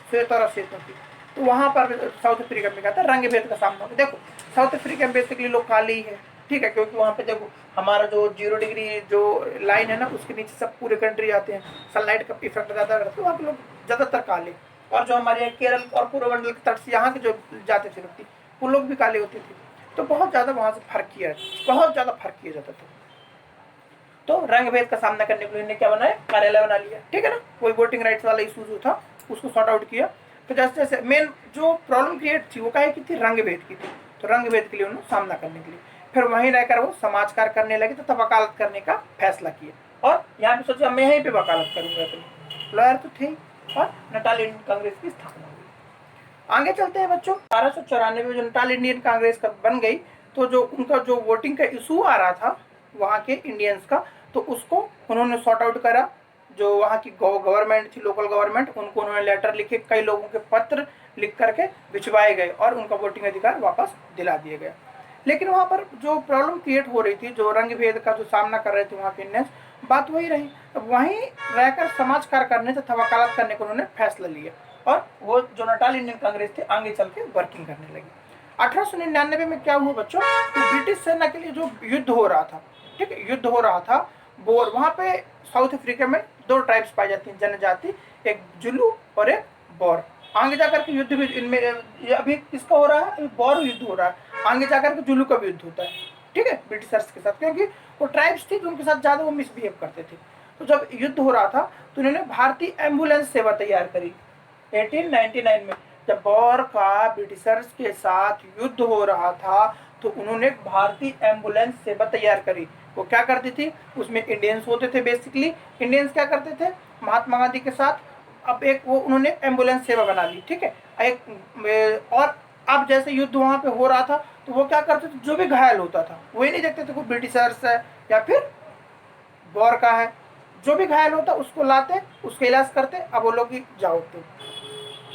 Speaker 2: श्वेत और अश्वेतों की। तो वहाँ पर साउथ अफ्रीका में कहता है रंग भेद का सामना। देखो साउथ अफ्रीका में बेसिकली लोग काले ही है, ठीक है, क्योंकि वहाँ पे देखो हमारा जो 0 डिग्री जो लाइन है ना, उसके नीचे सब पूरे कंट्री आते हैं, सनलाइट का इफेक्ट ज़्यादा रहता है, वहाँ के लोग ज़्यादातर काले। और जो हमारे केरल और पूर्वमंडल के तट से यहाँ के जो जाते थे व्यक्ति, वो लोग भी काले होते थे। तो बहुत ज़्यादा वहाँ से फर्क किया, बहुत ज़्यादा फर्क किया जाता था। तो रंग भेद का सामना करने के लिए इन्होंने क्या बनाया, कार्यालय बना लिया, ठीक है ना। कोई वोटिंग राइट्स वाला इशू जो था उसको सॉर्ट आउट किया। तो जैसे जैसे मेन जो प्रॉब्लम क्रिएट थी वो क्या की थी, रंग भेद की थी। तो रंग भेद के लिए उन्होंने सामना करने के लिए फिर वहीं रहकर वो समाज कार्य करने लगे, तो तब वकालत करने का फैसला किया। और यहाँ पे सोचा मैं यहीं पे वकालत करूंगा, अपनी लॉयर तो थे। और नटाल इंडियन कांग्रेस की स्थापना हुई। आगे चलते हैं बच्चों, 1894 में जो नटाल इंडियन कांग्रेस का बन गई, तो जो उनका जो वोटिंग का इशू आ रहा था वहाँ के इंडियंस का, तो उसको उन्होंने सॉर्ट आउट करा। जो वहाँ की गवर्नमेंट थी, लोकल गवर्नमेंट, उनको उन्होंने लेटर लिखे, कई लोगों के पत्र लिख करके भिजवाए गए और उनका वोटिंग अधिकार वापस दिला दिया गया। लेकिन वहाँ पर जो प्रॉब्लम क्रिएट हो रही थी, जो रंग भेद का जो सामना कर रहे थे वहाँ के इंडियंस, बात वही रही। वहीं रहकर समाज कार्य करने तथा वकालत करने को उन्होंने फैसला लिया और वो जो नटाल इंडियन कांग्रेस थे आगे चल के वर्किंग करने लगी। 1899 में क्या हुआ बच्चों, तो ब्रिटिश सेना के लिए जो युद्ध हो रहा था, ठीक है, युद्ध हो रहा था बोर। वहाँ पे साउथ अफ्रीका में 2 ट्राइब्स पाई जाती हैं, जनजाति, एक जुलू और एक बोर। आगे जाकर के युद्ध भी इनमें, अभी किसका हो रहा है, बोर युद्ध हो रहा है, आगे जाकर के जुलू का भी युद्ध होता है, ठीक है, ब्रिटिशर्स के साथ, क्योंकि वो ट्राइब्स थी जो उनके साथ ज़्यादा वो मिसबिहेव करते थे। तो जब युद्ध हो रहा था तो उन्होंने भारतीय एम्बुलेंस सेवा तैयार करी 1899 में। जब बॉर का ब्रिटिशर्स के साथ युद्ध हो रहा था तो उन्होंने एक भारतीय एम्बुलेंस सेवा तैयार करी। वो क्या करती थी, उसमें इंडियंस होते थे। बेसिकली इंडियंस क्या करते थे महात्मा गांधी के साथ, अब एक वो उन्होंने एम्बुलेंस सेवा बना ली, ठीक है। एक और अब जैसे युद्ध वहाँ पे हो रहा था तो वो क्या करते थे, जो भी घायल होता था, वही नहीं देखते थे कोई ब्रिटिशर्स है या फिर बॉर का है, जो भी घायल होता उसको लाते, उसका इलाज करते। अब वो लोग जाओ तो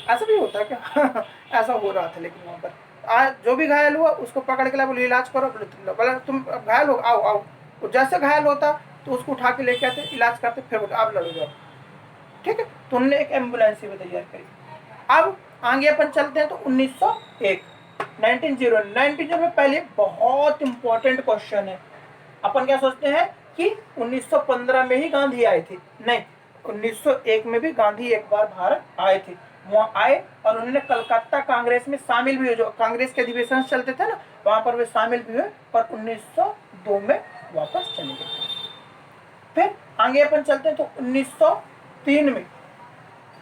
Speaker 2: ऐसा भी होता है क्या ऐसा हो रहा था। लेकिन वहाँ पर आज जो भी घायल हुआ उसको पकड़ के ला, बोले इलाज करो, बोले तुम घायल हो, आओ आओ। तो जैसे घायल होता तो उसको उठा के लेके आते, इलाज करते, फिर बोलते आप लड़ो जाओ, ठीक है। तो उन्होंने एक एम्बुलेंस भी तैयार करी। अब आगे अपन चलते हैं तो 1901 1900 में पहले बहुत इंपॉर्टेंट क्वेश्चन है। अपन क्या सोचते हैं कि 1915 में ही गांधी आए थे, नहीं, 1901 में भी गांधी एक बार भारत आए थे। वहाँ आए और उन्होंने कलकत्ता कांग्रेस में शामिल भी हुए, जो कांग्रेस के अधिवेशन चलते थे ना, वहां पर वे शामिल भी हुए और 1902 में वापस चले गए। फिर आगे अपन चलते हैं तो 1903 में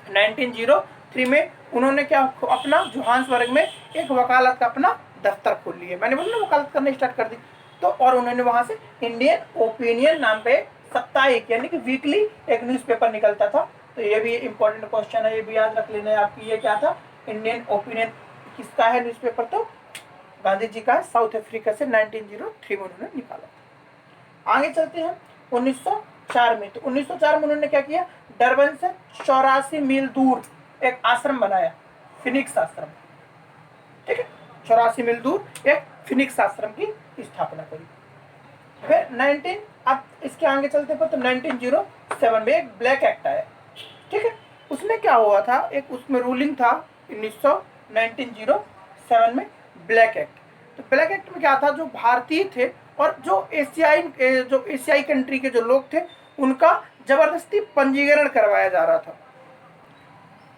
Speaker 2: 1903 में उन्होंने क्या अपना जोहान्सबर्ग में एक वकालत का अपना दफ्तर खोल लिया। मैंने बोला ना वकालत करने स्टार्ट कर दी। तो और उन्होंने वहां से इंडियन ओपिनियन नाम पे साप्ताहिक यानी कि वीकली एक न्यूज़पेपर निकलता था। तो ये भी इंपॉर्टेंट क्वेश्चन है, ये भी याद रख लेना है आपकी। ये क्या था, इंडियन ओपिनियन किसका है न्यूज़पेपर, तो गांधी जी का है, साउथ अफ्रीका से 1903 में उन्होंने निकाला। आगे चलते हैं 1904 में। तो 1904 में उन्होंने क्या किया, डरबन से 84 मील दूर एक आश्रम बनाया, फिनिक्स आश्रम, ठीक है। 84 मील दूर एक फिनिक्स आश्रम की स्थापना करी। फिर 19 अब इसके आगे चलते पर तो 1907 में एक ब्लैक एक्ट आया, ठीक है। उसमें क्या हुआ था, एक उसमें रूलिंग था 1907 में ब्लैक एक्ट। तो ब्लैक एक्ट में क्या था, जो भारतीय थे और जो एशियाई कंट्री के जो लोग थे उनका जबरदस्ती पंजीकरण करवाया जा रहा था।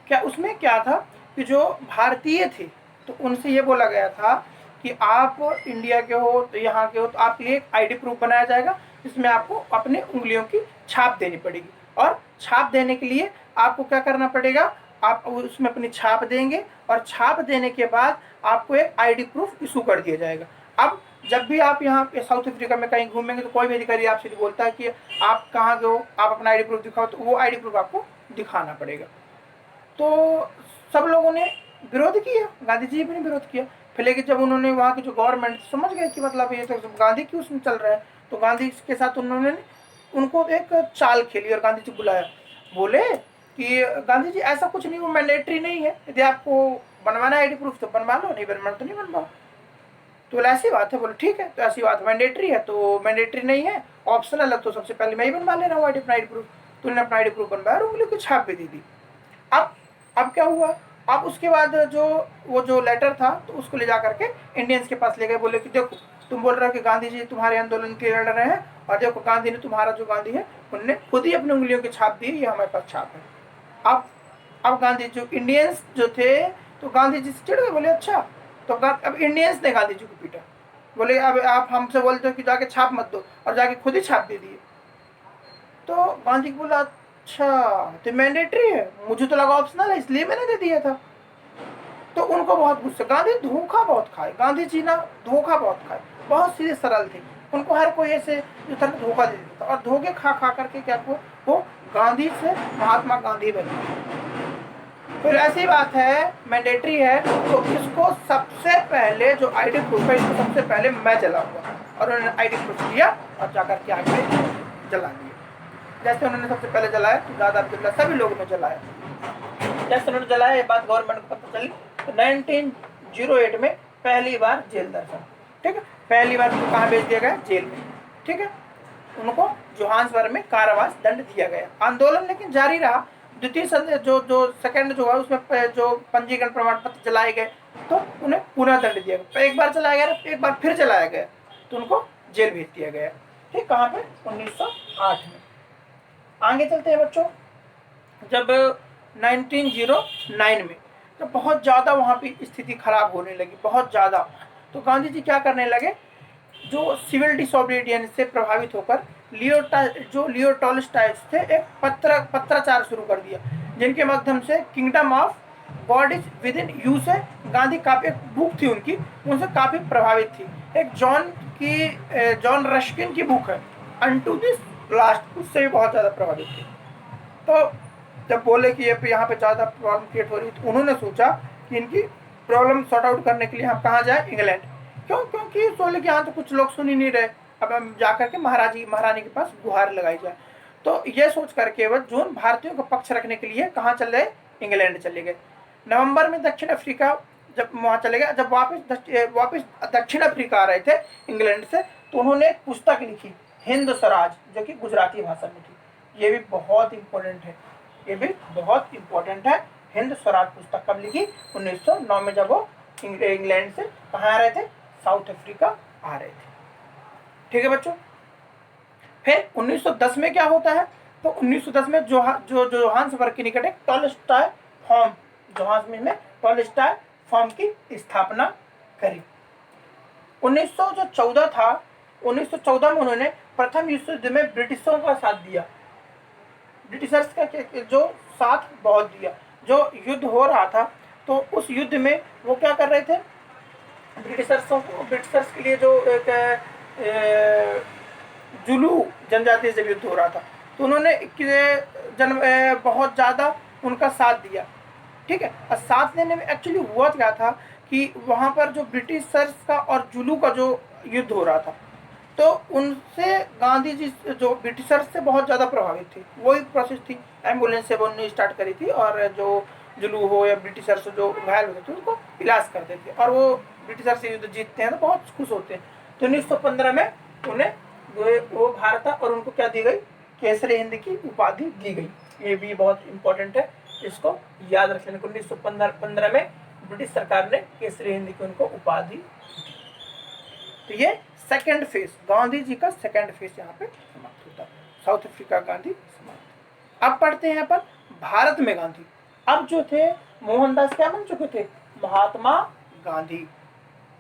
Speaker 2: क्या उसमें क्या था कि जो भारतीय थे तो उनसे ये बोला गया था कि आप इंडिया के हो तो यहाँ के हो तो आपके लिए एक आईडी प्रूफ बनाया जाएगा, जिसमें आपको अपने उंगलियों की छाप देनी पड़ेगी। और छाप देने के लिए आपको क्या करना पड़ेगा, आप उसमें अपनी छाप देंगे और छाप देने के बाद आपको एक आईडी प्रूफ इशू कर दिया जाएगा। अब जब भी आप यहाँ पे साउथ अफ्रीका में कहीं घूमेंगे तो कोई भी अधिकारी आपसे बोलता है कि आप कहाँ के हो, आप अपना आईडी प्रूफ दिखाओ, तो वो आईडी प्रूफ आपको दिखाना पड़ेगा। तो सब लोगों ने विरोध किया, गांधी जी भी ने विरोध किया। फिर लेकिन जब उन्होंने वहाँ की जो गवर्नमेंट समझ गए कि मतलब ये तो गांधी की उसमें चल रहा है, तो गांधी के साथ उन्होंने उनको एक चाल खेली और गांधी जी बुलाया, बोले कि गांधी जी ऐसा कुछ नहीं, वो मैंडेटरी नहीं है, यदि आपको बनवाना है आईडी प्रूफ तो बनवा लो, नहीं बनवाना तो नहीं बनवाओ। तो ऐसी बात है, बोले ठीक है, तो ऐसी बात मैंडेटरी है तो मैंडेटरी नहीं है, ऑप्शनल है तो सबसे पहले मैं ही बनवा ले रहा हूँ आईडी प्रूफ। तो उन्होंने अपना आईडी प्रूफ बनवाया और उंगलियों की छाप भी दे दी। अब क्या हुआ, अब उसके बाद जो लेटर था तो उसको ले जा करके इंडियंस के पास ले गए, बोले कि देखो तुम बोल रहे हो कि गांधी जी तुम्हारे आंदोलन के लड़ रहे हैं, और देखो गांधी ने तुम्हारा जो गांधी है उनने खुद ही अपनी उंगलियों की छाप दी, ये हमारे पास छाप है। अब गांधी जो इंडियंस जो थे तो गांधी जी से चिढ़ गए, बोले अच्छा। तो अब इंडियंस ने गांधी जी को पीटा, बोले अब आप हमसे बोलते हो कि जाके छाप मत दो, और जाके खुद ही छाप दे दिए। तो गांधी को बोला अच्छा तो मैंडेटरी है, मुझे तो लगा ऑप्शनल है, इसलिए मैंने दे दिया था। तो उनको बहुत गुस्सा, गांधी धोखा बहुत खाए, गांधी जी ना धोखा बहुत खाए, बहुत सीधे सरल थे, उनको हर कोई ऐसे जो था धोखा दे देता था, और धोखे खा खा करके क्या वो गांधी से महात्मा गांधी बने। फिर ऐसी बात है मैंडेटरी है तो इसको सबसे पहले जो आईडी प्रूफ है इसको सबसे पहले मैं जलाऊंगा, और उन्होंने आईडी प्रूफ लिया और जाकर के आगे जला दिया। जैसे उन्होंने सबसे पहले जलाया तो दादा अब्दुल्ला सभी लोगों ने जलाया। जैसे उन्होंने जलाया ये बात गवर्नमेंट को पता चली तो 1908 में पहली बार जेल दर्शन, ठीक है, पहली बार उनको कहाँ भेज दिया गया, जेल में, ठीक है। उनको जोहान्सबर्ग में कारावास दंड दिया गया। आंदोलन लेकिन जारी रहा। द्वितीय जो सेकंड जो है उसमें जो पंजीकरण प्रमाण पत्र जलाए गए तो उन्हें पुनः दंड दिया गया, एक बार चलाया गया, एक बार फिर चलाया गया तो उनको जेल भेज दिया गया, ठीक। कहाँ पे, 1908 में। आगे चलते हैं बच्चों, जब 1909 में तो बहुत ज़्यादा वहाँ पे स्थिति खराब होने लगी, बहुत ज़्यादा। तो गांधी जी क्या करने लगे, जो सिविल डिसोबीडियंस से प्रभावित होकर लियो टॉल्स्टॉय थे एक पत्राचार शुरू कर दिया, जिनके माध्यम से kingdom of God is with in you से गांधी काफी, एक बुक थी उनकी, उनसे काफी प्रभावित थी। एक जॉन रस्किन की बुक है अनटू दिस लास्ट, उससे भी बहुत ज्यादा प्रभावित थी। तो जब बोले कि ये यहाँ पे ज्यादा प्रॉब्लम क्रिएट हो रही, तो उन्होंने सोचा कि इनकी प्रॉब्लम सॉर्ट आउट करने के लिए हम कहाँ जाए, इंग्लैंड। क्यों? क्योंकि बोले कि यहाँ तो कुछ लोग सुन ही नहीं रहे, अब हम जाकर के महारानी के पास गुहार लगाई जाए। तो ये सोच करके वह जून भारतीयों का पक्ष रखने के लिए कहाँ चल रहे, इंग्लैंड चले गए। नवंबर में दक्षिण अफ्रीका जब वहाँ चले गए, जब वापस दक्षिण अफ्रीका आ रहे थे इंग्लैंड से, तो उन्होंने एक पुस्तक लिखी हिंद स्वराज, जो कि गुजराती भाषा में थी। ये भी बहुत इंपॉर्टेंट है, ये भी बहुत इंपॉर्टेंट है। हिंद स्वराज पुस्तक कब लिखी? 1909 में, जब वो इंग्लैंड से कहाँ आ रहे थे, साउथ अफ्रीका आ रहे थे। ठीक है बच्चों। फिर 1910 में क्या होता है? तो 1910 में जोहान्सबर्ग के निकट एक टॉलस्टॉय फार्म की स्थापना करी। 1914 में उन्होंने प्रथम विश्व युद्ध में ब्रिटिशों का साथ दिया, ब्रिटिशर्स का जो साथ बहुत दिया। जो युद्ध हो रहा था, तो उस युद्ध में वो क्या कर रहे थे, ब्रिटिशर्स के लिए जो एक जुलू जनजाति से युद्ध हो रहा था, तो उन्होंने बहुत ज़्यादा उनका साथ दिया। ठीक है। और साथ देने में एक्चुअली हुआ क्या था कि वहाँ पर जो ब्रिटिशर्स का और जुलू का जो युद्ध हो रहा था, तो उनसे गांधी जी जो ब्रिटिशर्स से बहुत ज़्यादा प्रभावित थी। वही प्रोसेस थी, एम्बुलेंस से उन्होंने स्टार्ट करी थी, और जो जुलू हो या ब्रिटिशर्स जो घायल होते थे उनको इलाज करते थे, और वो ब्रिटिशर से युद्ध जीतते हैं तो बहुत खुश होते हैं। तो 1915 में उन्हें वो भारत था, और उनको क्या दी गई, केसरी हिंद की उपाधि दी गई। ये भी बहुत इंपॉर्टेंट है, इसको याद रख लेना। 1915 में ब्रिटिश सरकार ने केसरी हिंद की उनको उपाधि दी। तो ये सेकेंड फेज, गांधी जी का सेकेंड फेज यहाँ पे समाप्त होता है। साउथ अफ्रीका गांधी समाप्त। अब पढ़ते हैं अपन भारत में गांधी। अब जो थे मोहनदास क्या बन चुके थे, महात्मा गांधी।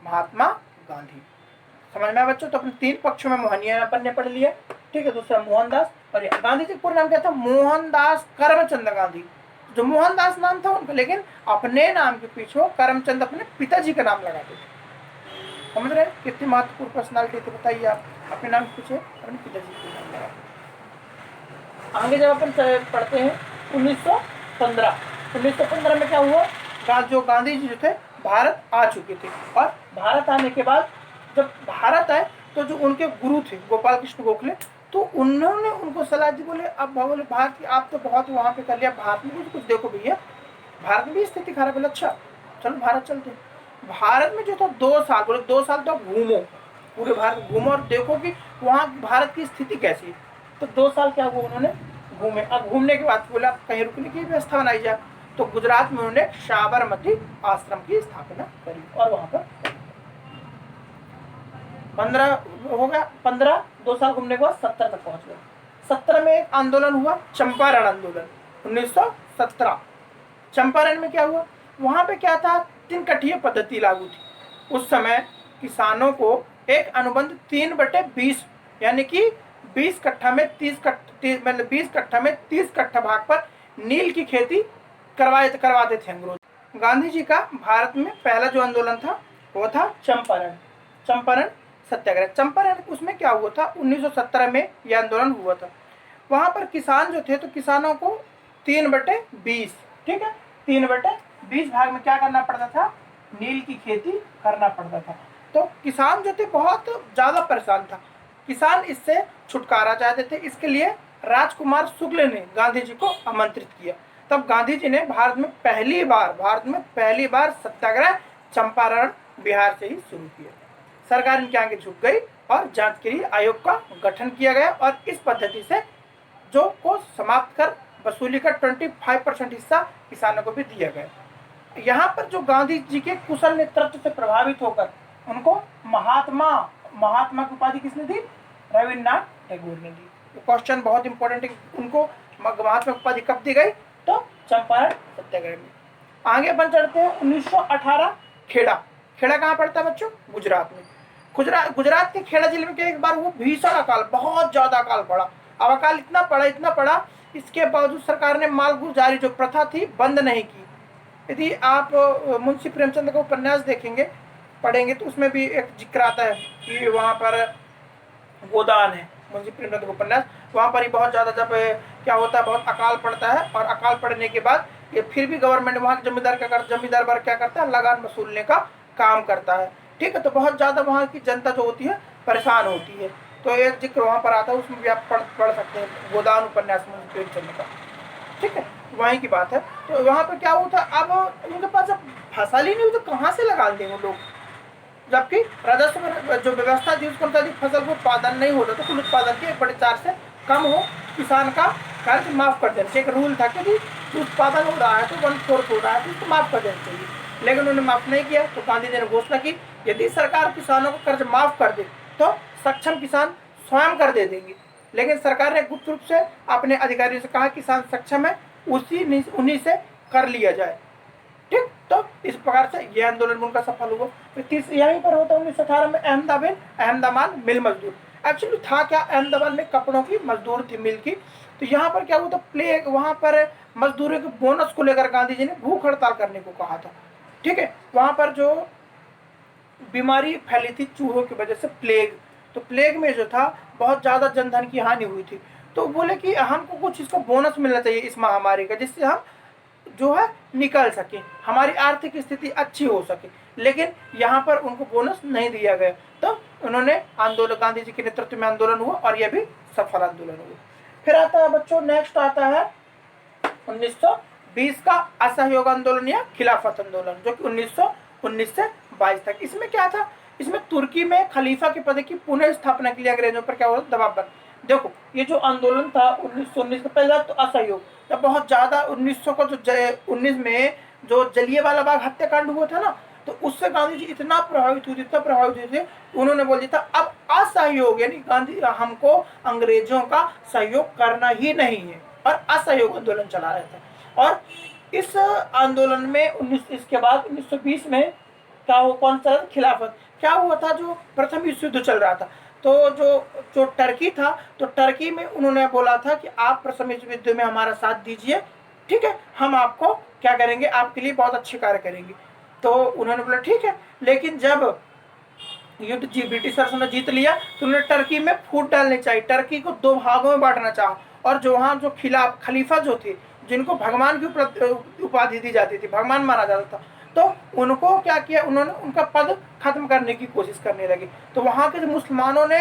Speaker 2: महात्मा गांधी समझ में आया बच्चों? तो अपने तीन पक्षों में मोहनिया अपन ने पढ़ लिया। ठीक है। दूसरा मोहनदास, और गांधी जी का पूरा नाम क्या था, मोहनदास करमचंद गांधी। जो मोहनदास नाम था उनका, लेकिन अपने नाम के पीछे करमचंद अपने पिताजी का नाम लगाते थे। समझ रहे हैं कितनी महत्वपूर्ण पर्सनालिटी थी? बताइए आप, अपने नाम के पीछे अपने पिताजी का नाम लगाते। आगे जब अपन पढ़ते हैं 1915 में क्या हुआ, जो गांधी जी जो थे भारत आ चुके थे, और भारत आने के बाद जब भारत आए तो जो उनके गुरु थे गोपाल कृष्ण गोखले, तो उन्होंने उनको सलाह दी, बोले अब बोले भारत की आप तो बहुत वहाँ पे कर लिया, भारत में कुछ देखो भैया, भारत में भी स्थिति खराब है। अच्छा चलो भारत चलते। भारत में जो था 2 साल, बोले 2 साल तो घूमो, पूरे भारत घूमो और देखो कि वहाँ भारत की स्थिति कैसी है। तो 2 साल क्या हुआ, उन्होंने घूमे। अब घूमने के बाद बोला कहीं रुकने की व्यवस्था बनाई जाए, तो गुजरात में उन्होंने साबरमती आश्रम की स्थापना करी, और वहाँ पर 15 हो गया, 2 साल घूमने के बाद 70 तक पहुंच गए। 70 में एक आंदोलन हुआ, चंपारण आंदोलन 1917। चंपारण में क्या हुआ, वहां पे क्या था, 3 कठिया पद्धति लागू थी। उस समय किसानों को एक अनुबंध 3/20 यानी कि 20 कट्ठा में 30 कट्ठा भाग पर नील की खेती करवाते थे अंग्रेज। गांधी जी का भारत में पहला जो आंदोलन था वो था चंपारण सत्याग्रह। चंपारण उसमें क्या हुआ था, 1917 में यह आंदोलन हुआ था। वहां पर किसान जो थे, तो किसानों को 3/20, ठीक है, 3/20 भाग में क्या करना पड़ता था, नील की खेती करना पड़ता था। तो किसान जो थे बहुत ज्यादा परेशान था, किसान इससे छुटकारा चाहते थे। इसके लिए राजकुमार शुक्ल ने गांधी जी को आमंत्रित किया। तब गांधी जी ने भारत में पहली बार सत्याग्रह चंपारण बिहार से ही शुरू किया। सरकार इनके आगे झुक गई और जांच के लिए आयोग का गठन किया गया, और इस पद्धति से जो को समाप्त कर वसूली का 25% हिस्सा किसानों को भी दिया गया। यहाँ पर जो गांधी जी के कुशल नेतृत्व से प्रभावित होकर उनको महात्मा की उपाधि किसने दी, रविन्द्रनाथ टैगोर ने दी। तो क्वेश्चन बहुत इंपॉर्टेंट है, उनको महात्मा की उपाधि कब दी गई, तो चंपारण सत्याग्रह में। आगे अपन चढ़ते हैं 1918। खेड़ा कहाँ पड़ता है बच्चों, गुजरात में। गुजरात के खेड़ा जिले में क्या एक बार वो भीषण अकाल, बहुत ज्यादा अकाल पड़ा। अब अकाल इतना पड़ा, इसके बावजूद सरकार ने मालगुजारी जो प्रथा थी बंद नहीं की। यदि आप मुंशी प्रेमचंद का उपन्यास देखेंगे, पढ़ेंगे, तो उसमें भी एक जिक्र आता है कि वहाँ पर गोदान है, मुंशी प्रेमचंद का उपन्यास, वहाँ पर ही बहुत ज़्यादा जब क्या होता है, बहुत अकाल पड़ता है, और अकाल पड़ने के बाद ये फिर भी गवर्नमेंट वहाँ के जमींदार वर्ग क्या करता है, लगान वसूलने का काम करता है। ठीक है, तो बहुत ज़्यादा वहाँ की जनता जो होती है परेशान होती है। तो एक जिक्र वहाँ पर आता है, उसमें भी आप पढ़ सकते हैं, गोदान उपन्यास मुंशी प्रेमचंद का। ठीक है, वहीं की बात है। तो वहाँ पर क्या हुआ था, अब उनके पास जब फसल ही नहीं हुई तो कहाँ से लगा देंगे लोग, जबकि राजस्व में जो व्यवस्था थी उसके अनुसार फसल को उत्पादन नहीं होता तो कुल उत्पादन के 1/4 से कम हो, किसान का कर्ज माफ कर देना चाहिए। एक रूल था कि जो उत्पादन हो रहा है तो 1/4 हो रहा है तो उसको माफ कर देना चाहिए, लेकिन उन्होंने माफ नहीं किया। तो गांधी जी ने घोषणा की यदि सरकार किसानों का कर्ज माफ कर दे तो सक्षम किसान स्वयं कर दे देंगे। लेकिन सरकार ने गुप्त रूप से अपने अधिकारियों से कहा किसान सक्षम है, उन्हीं से कर लिया जाए। ठीक, तो इस प्रकार से यह आंदोलन उनका सफल हुआ। फिर यहीं पर होता है 1918 में अहमदाबाद मिल मजदूर। एक्चुअली था क्या, अहमदाबाद में कपड़ों की मजदूर थी, मिल की। तो यहाँ पर क्या हुआ था, प्लेग, वहाँ पर मजदूरों के बोनस को लेकर गांधी जी ने भूख हड़ताल करने को कहा था। ठीक है, वहाँ पर जो बीमारी फैली थी चूहों की वजह से, प्लेग, तो प्लेग में जो था बहुत ज़्यादा जनधन की हानि हुई थी। तो बोले कि हमको कुछ इसका बोनस मिलना चाहिए इस महामारी का, जिससे हम जो है निकल सके, हमारी आर्थिक स्थिति अच्छी हो सके। लेकिन यहाँ पर उनको बोनस नहीं दिया गया। तो उन्होंने आंदोलन, गांधी जी के नेतृत्व में आंदोलन हुआ और यह भी सफल आंदोलन हुआ। फिर आता है बच्चों, नेक्स्ट आता है 1920 का असहयोग आंदोलन या खिलाफत आंदोलन, जो कि 1919 से 22 तक। इसमें क्या था, इसमें तुर्की में खलीफा के पद की पुनः स्थापना के लिए अंग्रेजों पर क्या हुआ, दबाव बना। देखो ये जो आंदोलन था 1919 का, पहला तो असहयोग, जब बहुत ज्यादा 1900 को जो 19 में जो जलियांवाला बाग हत्याकांड हुआ था ना, तो उससे गांधी जी इतना प्रभावित हुए थे, उन्होंने बोल दिया था अब असहयोग, यानी गांधी हमको अंग्रेजों का सहयोग करना ही नहीं है, और असहयोग आंदोलन चला रहे थे। और इस आंदोलन में 19 इसके बाद 1920 में क्या हुआ, कौन सा, खिलाफत। क्या हुआ था, जो प्रथम विश्व युद्ध चल रहा था, तो जो टर्की था, तो टर्की में उन्होंने बोला था कि आप प्रथम विश्व युद्ध में हमारा साथ दीजिए, ठीक है, हम आपको क्या करेंगे, आपके लिए बहुत अच्छे कार्य करेंगे। तो उन्होंने बोला ठीक है। लेकिन जब युद्ध ब्रिटिशर्स ने जीत लिया तो उन्होंने टर्की में फूट डालनी चाहिए, टर्की को 2 भागों में बांटना चाहा, और जो वहाँ जो खलीफा जो थे, जिनको भगवान की उपाधि दी जाती थी, भगवान माना जाता था, तो उनको क्या किया, उन्होंने उनका पद खत्म करने की कोशिश करने लगे। तो वहाँ के मुसलमानों ने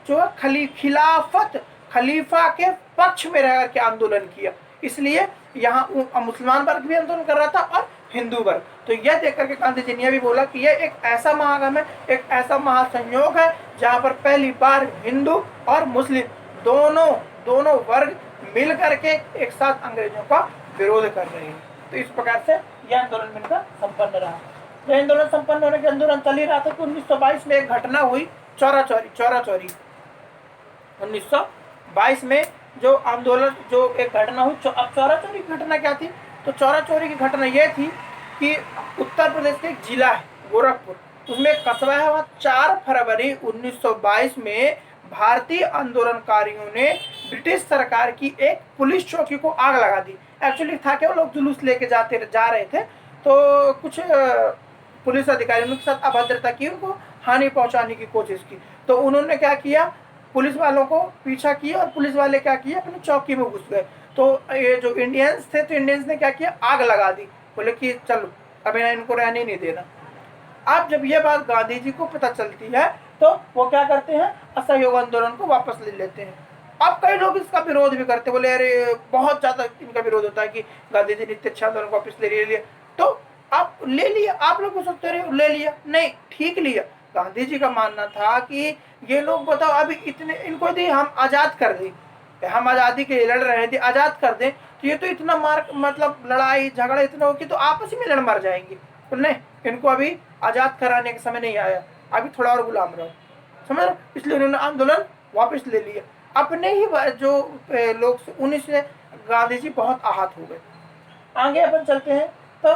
Speaker 2: जो है खिलाफत, खलीफा के पक्ष में रह के आंदोलन किया। इसलिए यहाँ मुसलमान वर्ग भी आंदोलन कर रहा था और हिंदू वर्ग। तो यह देख करके गांधी जी ने भी बोला कि यह एक ऐसा महागम है, एक ऐसा महासंयोग है जहाँ पर पहली बार हिंदू और मुस्लिम दोनों वर्ग मिल करके एक साथ अंग्रेजों का विरोध कर रहे हैं। तो इस प्रकार से यह आंदोलन मिलकर संपन्न रहा। यह आंदोलन संपन्न होने के आंदोलन चल ही रहा था कि 1922 में एक घटना हुई, चौरा चौरी 1922 में जो आंदोलन, जो एक घटना हुई। अब चौरा चौरी की घटना क्या थी, तो चौरा चौरी की घटना यह थी कि उत्तर प्रदेश के एक जिला है गोरखपुर, उसमें एक कस्बा है, वहाँ 4 फरवरी 1922 में भारतीय आंदोलनकारियों ने ब्रिटिश सरकार की एक पुलिस चौकी को आग लगा दी। एक्चुअली था क्या, वो लोग जुलूस लेके जा रहे थे, तो कुछ पुलिस अधिकारियों ने उनके साथ अभद्रता की, उनको हानि पहुंचाने की कोशिश की। तो उन्होंने क्या किया, पुलिस वालों को पीछा किया, और पुलिस वाले क्या किए, अपनी चौकी में घुस गए। तो ये जो इंडियंस थे, तो इंडियंस ने क्या किया, आग लगा दी, बोले कि चलो अब इनको रहने नहीं देना। अब जब ये बात गांधी जी को पता चलती है तो वो क्या करते हैं, असहयोग आंदोलन को वापस ले लेते हैं। अब कई लोग इसका विरोध भी करते, बोले अरे बहुत ज्यादा इनका विरोध होता है कि गांधी जी ने इतने अच्छे आंदोलन को वापस ले लिया। तो आप ले लिया, आप लोग सोचते रहे ले लिया, नहीं, ठीक लिया। गांधी जी का मानना था कि ये लोग बताओ अभी इतने, इनको यदि हम आजाद कर दें, हम आजादी के लिए लड़ रहे थे, आजाद कर दें, तो ये तो इतना मतलब लड़ाई झगड़ा इतना हो कि तो आपस में लड़ मर जाएंगे। तो नहीं, इनको अभी आजाद कराने का समय नहीं आया, अभी थोड़ा और गुलाम रहो, समझ रहे। इसलिए उन्होंने आंदोलन वापस ले लिया। अपने ही जो लोग, उन्हीं से गांधी जी बहुत आहत हो गए। आगे अपन चलते हैं तो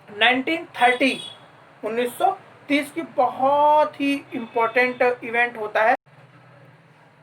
Speaker 2: 1930 की बहुत ही इंपॉर्टेंट इवेंट होता है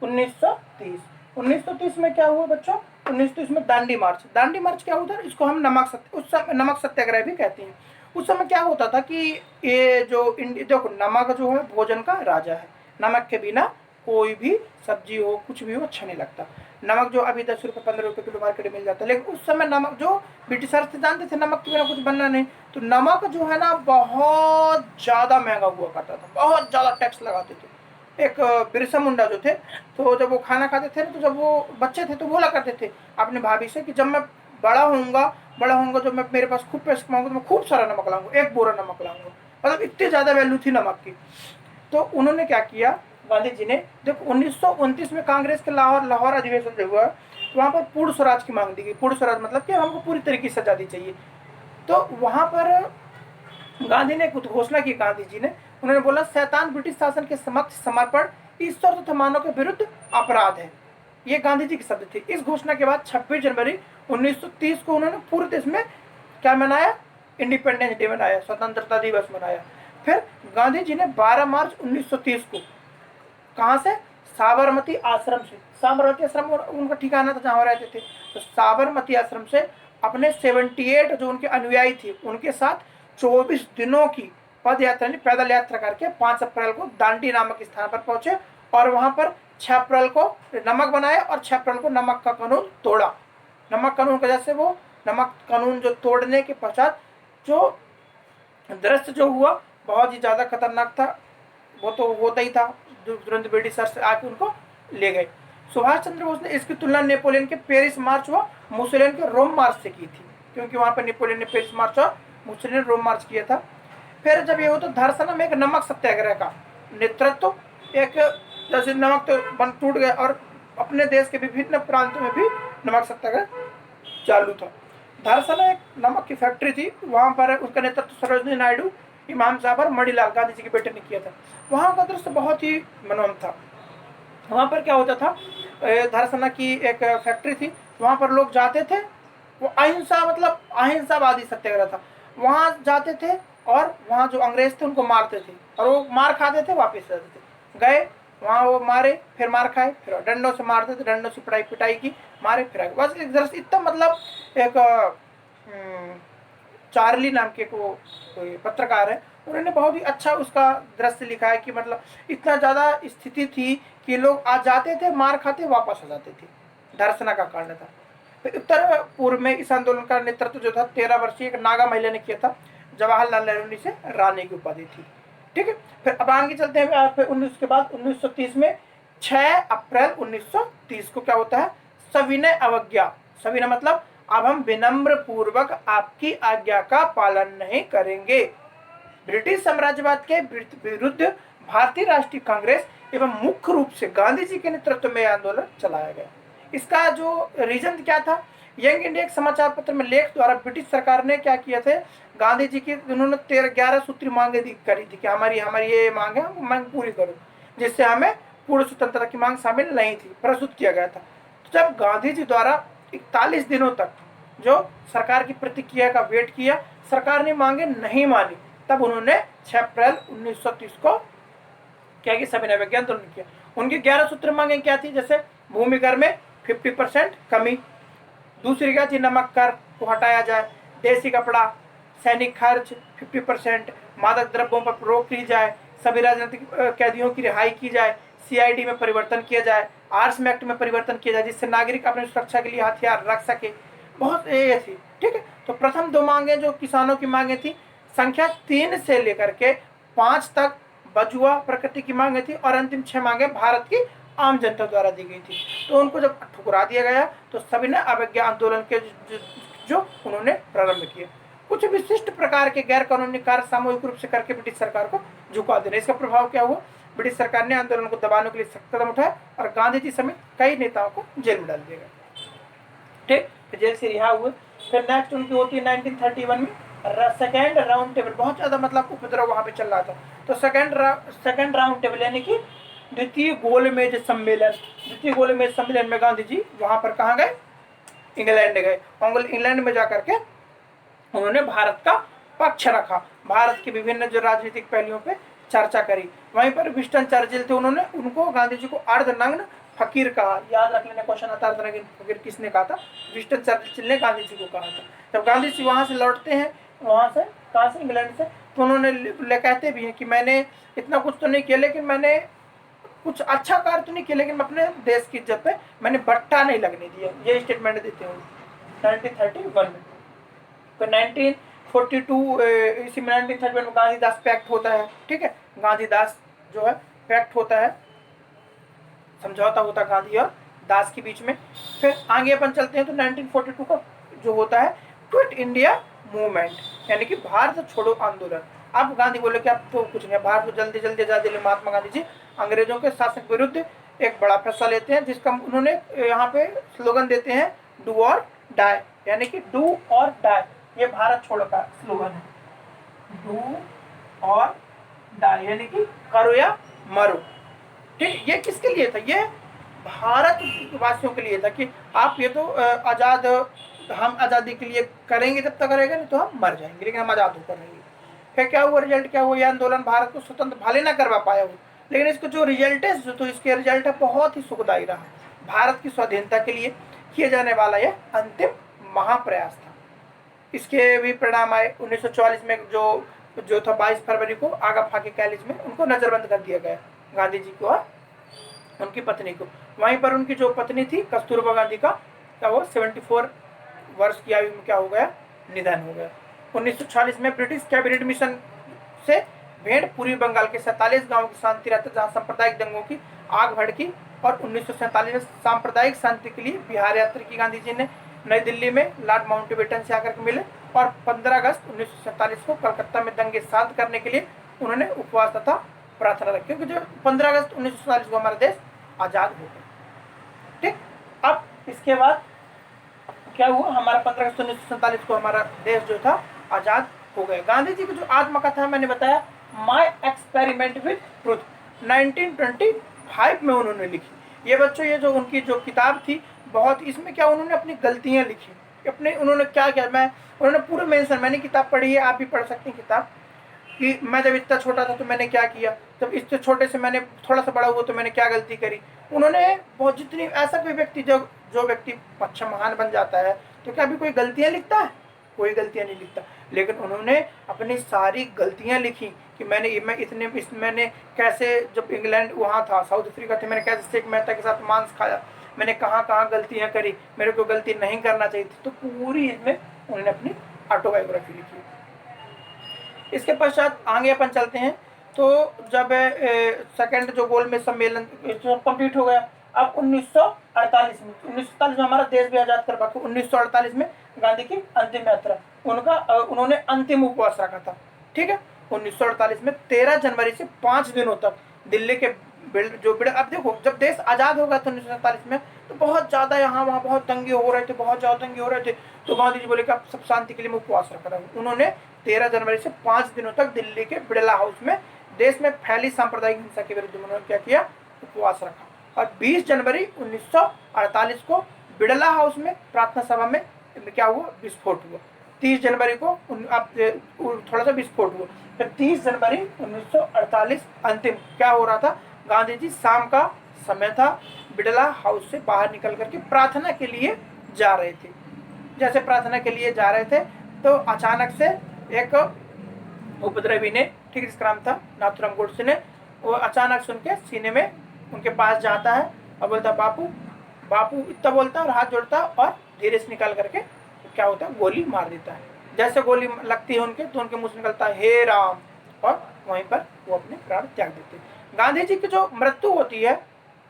Speaker 2: 1930 में क्या हुआ बच्चों, 1930 में दांडी मार्च। दांडी मार्च क्या होता है, इसको हम उस समय नमक सत्याग्रह भी कहते हैं। उस समय क्या होता था कि ये जो देखो, नमक जो है भोजन का राजा है। नमक के बिना कोई भी सब्जी हो, कुछ भी हो, अच्छा नहीं लगता। नमक जो अभी 10 रुपये 15 रुपये किलो मार्केट में मिल जाता है, लेकिन उस समय नमक जो ब्रिटिशर्स थे जानते थे नमक के बिना कुछ बनना नहीं, तो नमक जो है ना बहुत ज़्यादा महंगा हुआ करता था, बहुत ज़्यादा टैक्स लगाते थे। एक बिरसा मुंडा जो थे, तो जब वो खाना खाते थे तो जब वो बच्चे थे तो बोला करते थे अपने भाभी से कि जब मैं बड़ा होऊंगा जब मैं मेरे पास खूब पैसे कमाऊंगा तो मैं खूब सारा नमक लाऊंगा, 1 बोरा नमक लाऊंगा। मतलब इतनी ज़्यादा वैल्यू थी नमक की। तो उन्होंने क्या किया, गांधी जी ने, जब 1929 में कांग्रेस के लाहौर अधिवेशन जो हुआ, तो वहाँ पर पूर्ण स्वराज की मांग दी गई। पूर्ण स्वराज मतलब कि हमको पूरी तरीके से आज़ादी चाहिए। तो वहाँ पर गांधी ने कुछ घोषणा की, गांधी जी ने, उन्होंने बोला शैतान ब्रिटिश शासन के समक्ष समर्पण ईश्वर तथा मानव के विरुद्ध अपराध है। ये गांधी जी के शब्द थे। इस घोषणा के बाद 26 जनवरी 1930 को उन्होंने पूरे देश में क्या मनाया, इंडिपेंडेंस डे मनाया, स्वतंत्रता दिवस मनाया। फिर गांधी जी ने 12 मार्च 1930 को कहाँ से, साबरमती आश्रम से, साबरमती आश्रम उनका ठिकाना था जहाँ रहते थे, तो साबरमती आश्रम से अपने 78 जो उनके अनुयायी थे उनके साथ 24 दिनों की पद यात्रा पैदल यात्रा करके 5 अप्रैल को दांडी नामक स्थान पर पहुंचे और वहां पर 6 अप्रैल को नमक बनाया और 6 अप्रैल को नमक का कानून तोड़ा। नमक कानून की वजह से वो नमक कानून जो तोड़ने के पश्चात जो दृश्य जो हुआ बहुत ही ज़्यादा खतरनाक था। वो तो होता ही था, तुरंत ब्रिटिशर्स आके उनको ले गए। सुभाष चंद्र बोस ने इसकी तुलना नेपोलियन के पेरिस मार्च व मुसोलिनी के रोम मार्च से की थी, क्योंकि वहाँ पर नेपोलियन ने पेरिस मार्च और मुसोलिनी ने रोम मार्च किया था। फिर जब ये हो तो धरसना में एक नमक सत्याग्रह का नेतृत्व, एक जैसे नमक तो बंद टूट गया और अपने देश के विभिन्न प्रांतों में भी नमक सत्याग्रह चालू था। धरसना एक नमक की फैक्ट्री थी, वहाँ पर उसका नेतृत्व सरोजनी नायडू, इमाम साहब और मणिलाल गांधी जी के बेटे ने किया था। वहाँ का दृश्य बहुत ही मनोरम था। वहाँ पर क्या होता था, धरसना की एक फैक्ट्री थी, वहाँ पर लोग जाते थे, वो अहिंसा मतलब अहिंसावादी सत्याग्रह था। वहाँ जाते थे और वहाँ जो अंग्रेज थे उनको मारते थे और वो मार खाते थे, वापस जाते थे। गए वहाँ वो मारे, फिर मार खाए, फिर डंडों से मारते थे, डंडों से पिटाई की, मारे फिर आगे। बस एक दृश्य इतना मतलब एक चार्ली नाम के को कोई पत्रकार है, उन्होंने बहुत ही अच्छा उसका दृश्य लिखा है कि मतलब इतना ज़्यादा स्थिति थी कि लोग आ जाते थे, मार खाते, वापस आ जाते थे। धरसना का कारण था। फिर उत्तर पूर्व में इस आंदोलन का नेतृत्व जो था 13 वर्षीय एक नागा महिला ने किया था, जवाहरलाल नेहरू ने इसे रानी की उपाधि थी। ठीक है, फिर अब आगे चलते हैं। फिर 19 के बाद 1930 में 6 अप्रैल 1930 को क्या होता है, सविनय अवज्ञा। सविनय मतलब अब हम विनम्र पूर्वक आपकी आज्ञा का पालन नहीं करेंगे। ब्रिटिश साम्राज्यवाद के विरुद्ध भारतीय राष्ट्रीय कांग्रेस एवं मुख्य रूप से गांधी जी के नेतृत्व में आंदोलन चलाया गया। इसका जो रीजन क्या था, यंग इंडिया एक समाचार पत्र में लेख द्वारा ब्रिटिश सरकार ने क्या किया थे, गांधी जी की उन्होंने 11 सूत्री मांगे करी थी कि हमारी ये मांग है, हम मांग पूरी करो, जिससे हमें पूर्ण स्वतंत्रता की मांग शामिल नहीं थी, प्रस्तुत किया गया था। तो जब गांधी जी द्वारा 41 दिनों तक जो सरकार की प्रतिक्रिया का वेट किया, सरकार ने मांगे नहीं मानी, तब उन्होंने 6 अप्रैल 1930 को क्या कि सविनय अवज्ञा आंदोलन किया। उनकी 11 सूत्र मांगे क्या थी, जैसे भूमि कर में 50% कमी, दूसरी क्या थी, नमक कर को हटाया जाए, देसी कपड़ा, सैनिक खर्च 50%, मादक द्रव्यों पर रोक की जाए, सभी राजनीतिक कैदियों की रिहाई की जाए, CID में परिवर्तन किया जाए, आर्म्स एक्ट में परिवर्तन किया जाए जिससे नागरिक अपनी सुरक्षा के लिए हथियार रख सके। बहुत ये थी। ठीक है, तो प्रथम 2 मांगे जो किसानों की मांगे थी, संख्या 3 से लेकर के 5 तक बजुआ प्रकृति की मांगे थी और अंतिम 6 मांगे भारत की आम जनता द्वारा दी गई थी। तो उनको जब ठुकरा दिया गया तो सविनय अवज्ञा आंदोलन के जो उन्होंने प्रारंभ किए। कुछ विशिष्ट प्रकार के गैर कानूनी कार्य सामूहिक रूप से करके ब्रिटिश सरकार को झुका देना। इसका प्रभाव क्या हुआ, ब्रिटिश सरकार ने आंदोलन को दबाने के लिए सख्त कदम उठाए और गांधी जी समेत कई नेताओं को जेल में डाल दिया गया। ठीक, जेल से रिहा हुए। फिर नेक्स्ट उनकी होती है 1931 में सेकेंड राउंड टेबल। बहुत ज़्यादा मतलब उपद्रव वहाँ पे चल रहा था, तो सेकेंड राउंड टेबल यानी कि द्वितीय गोलमेज सम्मेलन में गांधी जी वहाँ पर कहाँ गए, इंग्लैंड गए। इंग्लैंड में जाकर के उन्होंने भारत का पक्ष रखा, भारत के विभिन्न जो राजनीतिक पहलुओं पे चर्चा करी। वहीं पर विंस्टन चर्चिल थे, उनको गांधी जी को अर्धनग्न फकीर कहा, याद रख लेना, क्वेश्चन आता था कि फकीर किसने कहा था, विंस्टन चर्चिल ने गांधी जी को कहा था। जब गांधी जी वहाँ से लौटते हैं, वहाँ से कहाँ से, इंग्लैंड से, तो उन्होंने कहते भी हैं कि मैंने इतना कुछ तो नहीं किया, लेकिन मैंने कुछ अच्छा कार्य तो नहीं किया, लेकिन अपने देश की इज्जत पे मैंने बट्टा नहीं लगने दिया, ये स्टेटमेंट देते हैं 1931 में। तो 1942 इसी में 1931 में गांधीदास पैक्ट होता है, ठीक है, गांधीदास जो है पैक्ट होता है, समझौता होता है गांधी और दास के बीच में। फिर आगे अपन चलते हैं तो 1942 का जो होता है क्विट इंडिया मूवमेंट, यानी कि भारत छोड़ो आंदोलन। अब गांधी बोले कि अब तो कुछ नहीं, भारत को जल्दी जल्दी आजादी ले। महात्मा गांधी जी अंग्रेजों के शासन के विरुद्ध एक बड़ा फैसला लेते हैं, जिसका उन्होंने यहाँ पे स्लोगन देते हैं, डू और डाई, यानी कि डू और डाई, ये भारत छोड़ो का स्लोगन है, डू और डाई, यानी कि करो या मरो। ठीक, ये किसके लिए था, ये भारत वासियों के लिए था कि आप ये तो आजाद, हम आज़ादी के लिए करेंगे, जब तक करेंगे नहीं तो हम मर जाएंगे, लेकिन हम आज़ाद होकर रहेंगे। फिर क्या हुआ, रिजल्ट क्या हुआ, ये आंदोलन भारत को स्वतंत्र भले ना करवा पाया हो, लेकिन इसको जो रिजल्ट है, जो तो इसके रिजल्ट है बहुत ही सुखदायी रहा। भारत की स्वाधीनता के लिए किए जाने वाला यह अंतिम महाप्रयास था। इसके भी परिणाम आए 1944 में, जो था 22 फरवरी को आगा फाके कॉलेज में उनको नजरबंद कर दिया गया, गांधी जी को और उनकी पत्नी को। वहीं पर उनकी जो पत्नी थी कस्तूरबा गांधी का, क्या वो 74 वर्ष की आयु में क्या हो गया, निधन हो गया। 1946 में ब्रिटिश कैबिनेट मिशन से भेड़ पूर्वी बंगाल के 47 गांवों की शांति रहते, जहां सांप्रदायिक दंगों की आग भड़की, और 1947 में सांप्रदायिक शांति के लिए बिहार यात्रा की गांधी जी ने। नई दिल्ली में लॉर्ड माउंटबेटन से आकर के मिले, और 15 अगस्त 1947 को कलकत्ता में दंगे शांत करने के लिए उन्होंने उपवास तथा प्रार्थना रखी, क्योंकि जो 15 अगस्त 1947 को हमारा देश आजाद हो गया। ठीक, अब इसके बाद क्या हुआ, हमारा 15 अगस्त 1947 को हमारा देश जो था आजाद हो गया। गांधी जी की जो आत्मकथा मैंने बताया, माई एक्सपेरिमेंट विद ट्रुथ, 1925 में उन्होंने लिखी। ये बच्चों, ये जो उनकी जो किताब थी बहुत, इसमें क्या उन्होंने अपनी गलतियां लिखी, अपने उन्होंने क्या किया, उन्होंने पूरे मेंशन, मैंने किताब पढ़ी है, आप भी पढ़ सकते हैं किताब, कि मैं जब इतना छोटा था तो मैंने क्या किया, जब इससे छोटे से मैंने थोड़ा सा बड़ा हुआ तो मैंने क्या गलती करी। उन्होंने बहुत, जितनी, ऐसा कोई व्यक्ति जो व्यक्ति अच्छा महान बन जाता है तो क्या अभी कोई गलतियां लिखता है, कोई गलतियां नहीं लिखता, लेकिन उन्होंने अपनी सारी गलतियां लिखी कि मैंने कैसे, जब इंग्लैंड वहाँ था, साउथ अफ्रीका थे, मैंने कैसे शेख मेहता के साथ मांस खाया, मैंने कहाँ कहाँ गलतियाँ करी, मेरे को गलती नहीं करना चाहिए थी, तो पूरी इसमें उन्होंने अपनी ऑटोबायोग्राफी लिखी। इसके पश्चात आगे अपन चलते हैं, तो जब सेकेंड जो गोलमेज सम्मेलन कंप्लीट हो गया, अब 1948 में हमारा देश भी आजाद कर पाया। 1948 में गांधी की अंतिम यात्रा, उन्होंने अंतिम उपवास रखा था, ठीक है। 1948 में 13 जनवरी से 5 दिनों तक दिल्ली के अब देखो, जब देश आजाद होगा था 1947 में, तो बहुत ज्यादा यहाँ वहाँ बहुत दंगे हो रहे थे, बहुत ज्यादा दंगे हो रहे थे, तो गांधी जी बोले कि अब सब शांति के लिए मैं उपवास रख रहा हूँ। उन्होंने 13 जनवरी से 5 दिनों तक दिल्ली के बिड़ला हाउस में देश में फैली सांप्रदायिक हिंसा के विरुद्ध उन्होंने क्या किया, उपवास रखा। और 20 जनवरी 1948 को बिड़ला हाउस में प्रार्थना सभा में क्या हुआ, विस्फोट हुआ। 30 जनवरी को थोड़ा सा विस्फोट हुआ। फिर 30 जनवरी 1948 अंतिम क्या हो रहा था, गांधी जी शाम का समय था, बिड़ला हाउस से बाहर निकल करके प्रार्थना के लिए जा रहे थे। जैसे प्रार्थना के लिए जा रहे थे तो अचानक से एक उपद्रवी ने, ठीक जिसका नाम था नाथुराम गोडसे ने, वो अचानक से उनके सीने में उनके पास जाता है और बोलता बापू बापू, इतना बोलता है और हाथ जोड़ता है और धीरे से निकाल करके क्या होता है, गोली मार देता है। जैसे गोली लगती है उनके, तो उनके मुंह से निकलता है हे राम, और वहीं पर वो अपने प्राण त्याग देते हैं। गांधी जी की जो मृत्यु होती है,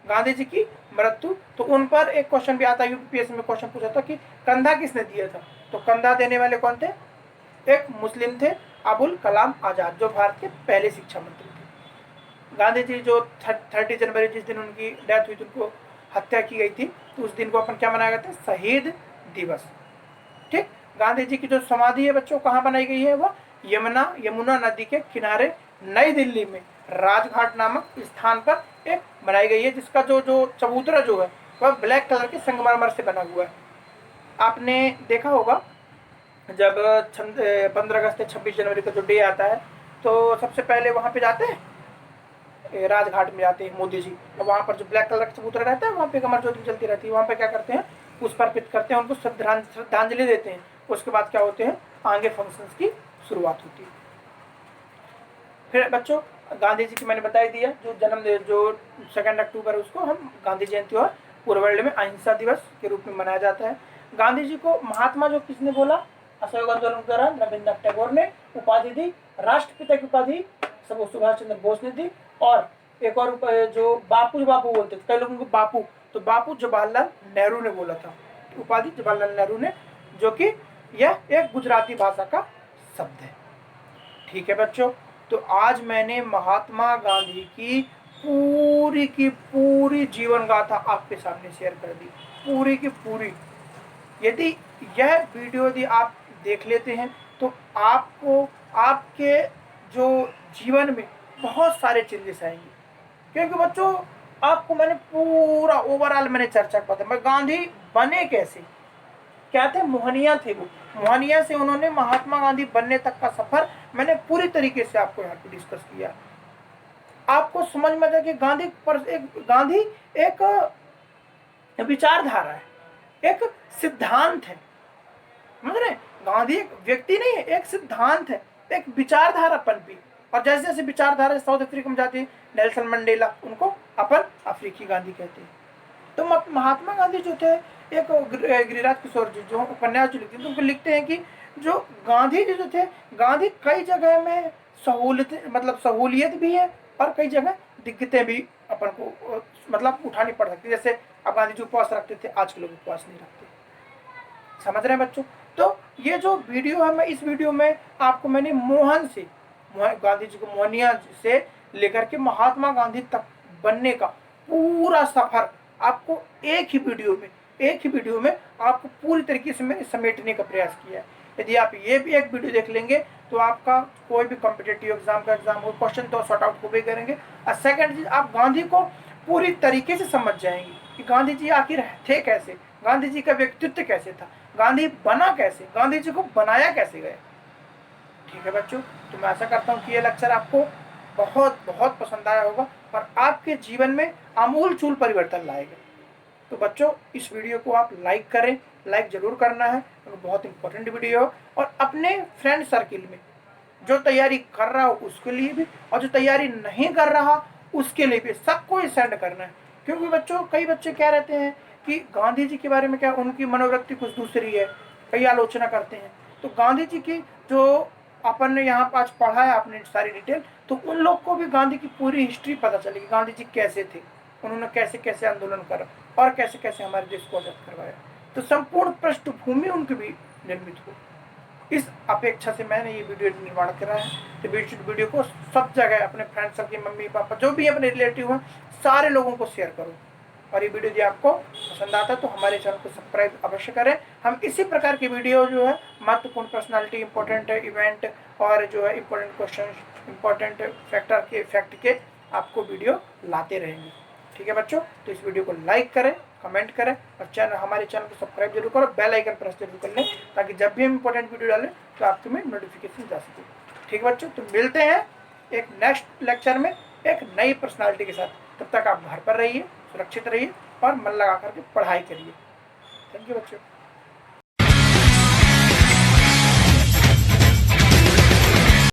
Speaker 2: गांधी जी की मृत्यु, तो उन पर एक क्वेश्चन भी आता है, यूपीएससी में क्वेश्चन पूछा था कि कंधा किसने दिया था, तो कंधा देने वाले कौन थे, एक मुस्लिम थे, अबुल कलाम आजाद, जो भारत के पहले शिक्षा मंत्री थे। गांधी जी जो 30 जनवरी जिस दिन उनकी डेथ हुई थी, उनको हत्या की गई थी, तो उस दिन को अपन क्या मनाया जाता है, शहीद दिवस। ठीक, गांधी जी की जो समाधि है बच्चों कहाँ बनाई गई है, वह यमुना नदी के किनारे नई दिल्ली में राजघाट नामक स्थान पर एक बनाई गई है, जिसका जो चबूतरा जो है वह ब्लैक कलर के संगमरमर से बना हुआ है। आपने देखा होगा जब 15 अगस्त 26 जनवरी का जो डे आता है, तो सबसे पहले वहाँ पे जाते हैं राजघाट में जाते हैं मोदी जी, और वहाँ पर जो ब्लैक कलर का चबूतरा रहता है वहाँ पे कमर ज्योति जलती रहती है, वहाँ पे क्या करते हैं, पुष्प अर्पित करते हैं, उनको श्रद्धांजलि देते हैं। उसके बाद क्या होते हैं, आगे फंक्शंस की शुरुआत होती है। फिर बच्चों गांधी जी की मैंने बता ही दिया, जो जन्म जो 2 अक्टूबर है उसको हम गांधी जयंती और पूरे वर्ल्ड में अहिंसा दिवस के रूप में मनाया जाता है। गांधी जी को महात्मा जो किसने बोला, असहयोग आंदोलन के दौरान रविन्द्रनाथ टैगोर ने उपाधि दी, राष्ट्रपिता की उपाधि सुभाष चंद्र बोस ने दी, और एक और जो बापू बोलते थे, कई लोगों को बापू, तो बापू जवाहरलाल नेहरू ने बोला था उपाधि, जवाहरलाल नेहरू ने, जो कि यह एक गुजराती भाषा का शब्द है। ठीक है बच्चों, तो आज मैंने महात्मा गांधी की पूरी जीवन गाथा आपके सामने शेयर कर दी, पूरी की पूरी। यदि यह वीडियो यदि आप देख लेते हैं तो आपको आपके जो जीवन में बहुत सारे चेंजेस आएंगे, क्योंकि बच्चों आपको मैंने पूरा ओवरऑल मैंने चर्चा कर दिया। मैं गांधी बने कैसे, क्या थे, मोहनिया थे वो, मोहनिया से उन्होंने महात्मा गांधी बनने तक का सफर मैंने पूरी तरीके से आपको यहाँ पे डिस्कस किया। आपको समझ में आता कि गांधी एक विचारधारा है, एक सिद्धांत है, समझ रहे? गांधी एक व्यक्ति नहीं है, एक सिद्धांत है, एक विचारधारा पनपी। और जैसे जैसे विचारधारा साउथ अफ्रीका में जाती है, नेल्सन मंडेला, उनको अपन अफ्रीकी गांधी कहते हैं। तो महात्मा गांधी जो थे, एक गिरिराज किशोर जी जो उपन्यास जो लिखते हैं, तो उनको लिखते हैं कि जो गांधी जी जो थे, गांधी कई जगह में सहूलियत भी है और कई जगह दिक्कतें भी अपन को उठानी पड़ सकती है। जैसे अब गांधी जी उपवास रखते थे, आज के लोग उपवास नहीं रखते, समझ रहे हैं बच्चों? तो ये जो वीडियो है, मैं इस वीडियो में आपको मैंने गांधी जी को मोहनिया से लेकर के महात्मा गांधी तक बनने का पूरा सफर आपको एक ही वीडियो में आपको पूरी तरीके से मैंने समेटने का प्रयास किया है। यदि आप ये भी एक वीडियो देख लेंगे तो आपका कोई भी कॉम्पिटिटिव एग्जाम का एग्जाम हो, क्वेश्चन तो सॉर्ट आउट हो भी करेंगे। और सेकंड चीज, आप गांधी को पूरी तरीके से समझ जाएंगे कि गांधी जी आखिर थे कैसे, गांधी जी का व्यक्तित्व कैसे था, गांधी बना कैसे, गांधी जी को बनाया कैसे गया। ठीक है बच्चों, तो मैं आशा करता हूँ कि ये लेक्चर आपको बहुत बहुत पसंद आया होगा और आपके जीवन में आमूल-चूल परिवर्तन लाएगा। तो बच्चों इस वीडियो को आप लाइक करें, लाइक जरूर करना है, क्योंकि बहुत इंपॉर्टेंट वीडियो है। और अपने फ्रेंड सर्किल में जो तैयारी कर रहा हो उसके लिए भी, और जो तैयारी नहीं कर रहा उसके लिए भी, सबको सेंड करना है। क्योंकि बच्चों कई बच्चे क्या रहते हैं कि गांधी जी के बारे में क्या, उनकी मनोवृत्ति कुछ दूसरी है, कई आलोचना करते हैं। तो गांधी जी की जो अपन ने यहाँ आज पढ़ा है, आपने सारी डिटेल, तो उन लोग को भी गांधी की पूरी हिस्ट्री पता चलेगी, गांधी जी कैसे थे, उन्होंने कैसे कैसे आंदोलन करा और कैसे कैसे हमारे देश को आजाद करवाया। तो संपूर्ण पृष्ठभूमि उनकी भी निर्मित हो, इस अपेक्षा से मैंने ये वीडियो निर्माण करा है। तो वीडियो को सब जगह अपने फ्रेंड्स सबके, मम्मी पापा जो भी अपने रिलेटिव हैं, सारे लोगों को शेयर करो। और ये वीडियो यदि आपको पसंद आता है तो हमारे चैनल को सब्सक्राइब अवश्य करें। हम इसी प्रकार की वीडियो जो है, महत्वपूर्ण पर्सनालिटी, इंपॉर्टेंट इवेंट और जो है इंपॉर्टेंट क्वेश्चन, इंपॉर्टेंट फैक्ट के आपको वीडियो लाते रहेंगे। ठीक है बच्चों, तो इस वीडियो को लाइक करें, कमेंट करें और हमारे चैनल को सब्सक्राइब जरूर करो, बेल आइकन प्रेस जरूर कर लें, ताकि जब भी हम इंपॉर्टेंट वीडियो डालें तो आपके में नोटिफिकेशन जा सके। ठीक है बच्चों, तो मिलते हैं एक नेक्स्ट लेक्चर में एक नई पर्सनालिटी के साथ। तब तक आप घर पर रहिए, सुरक्षित रहिए और मन लगा करके पढ़ाई करिए। थैंक यू बच्चों।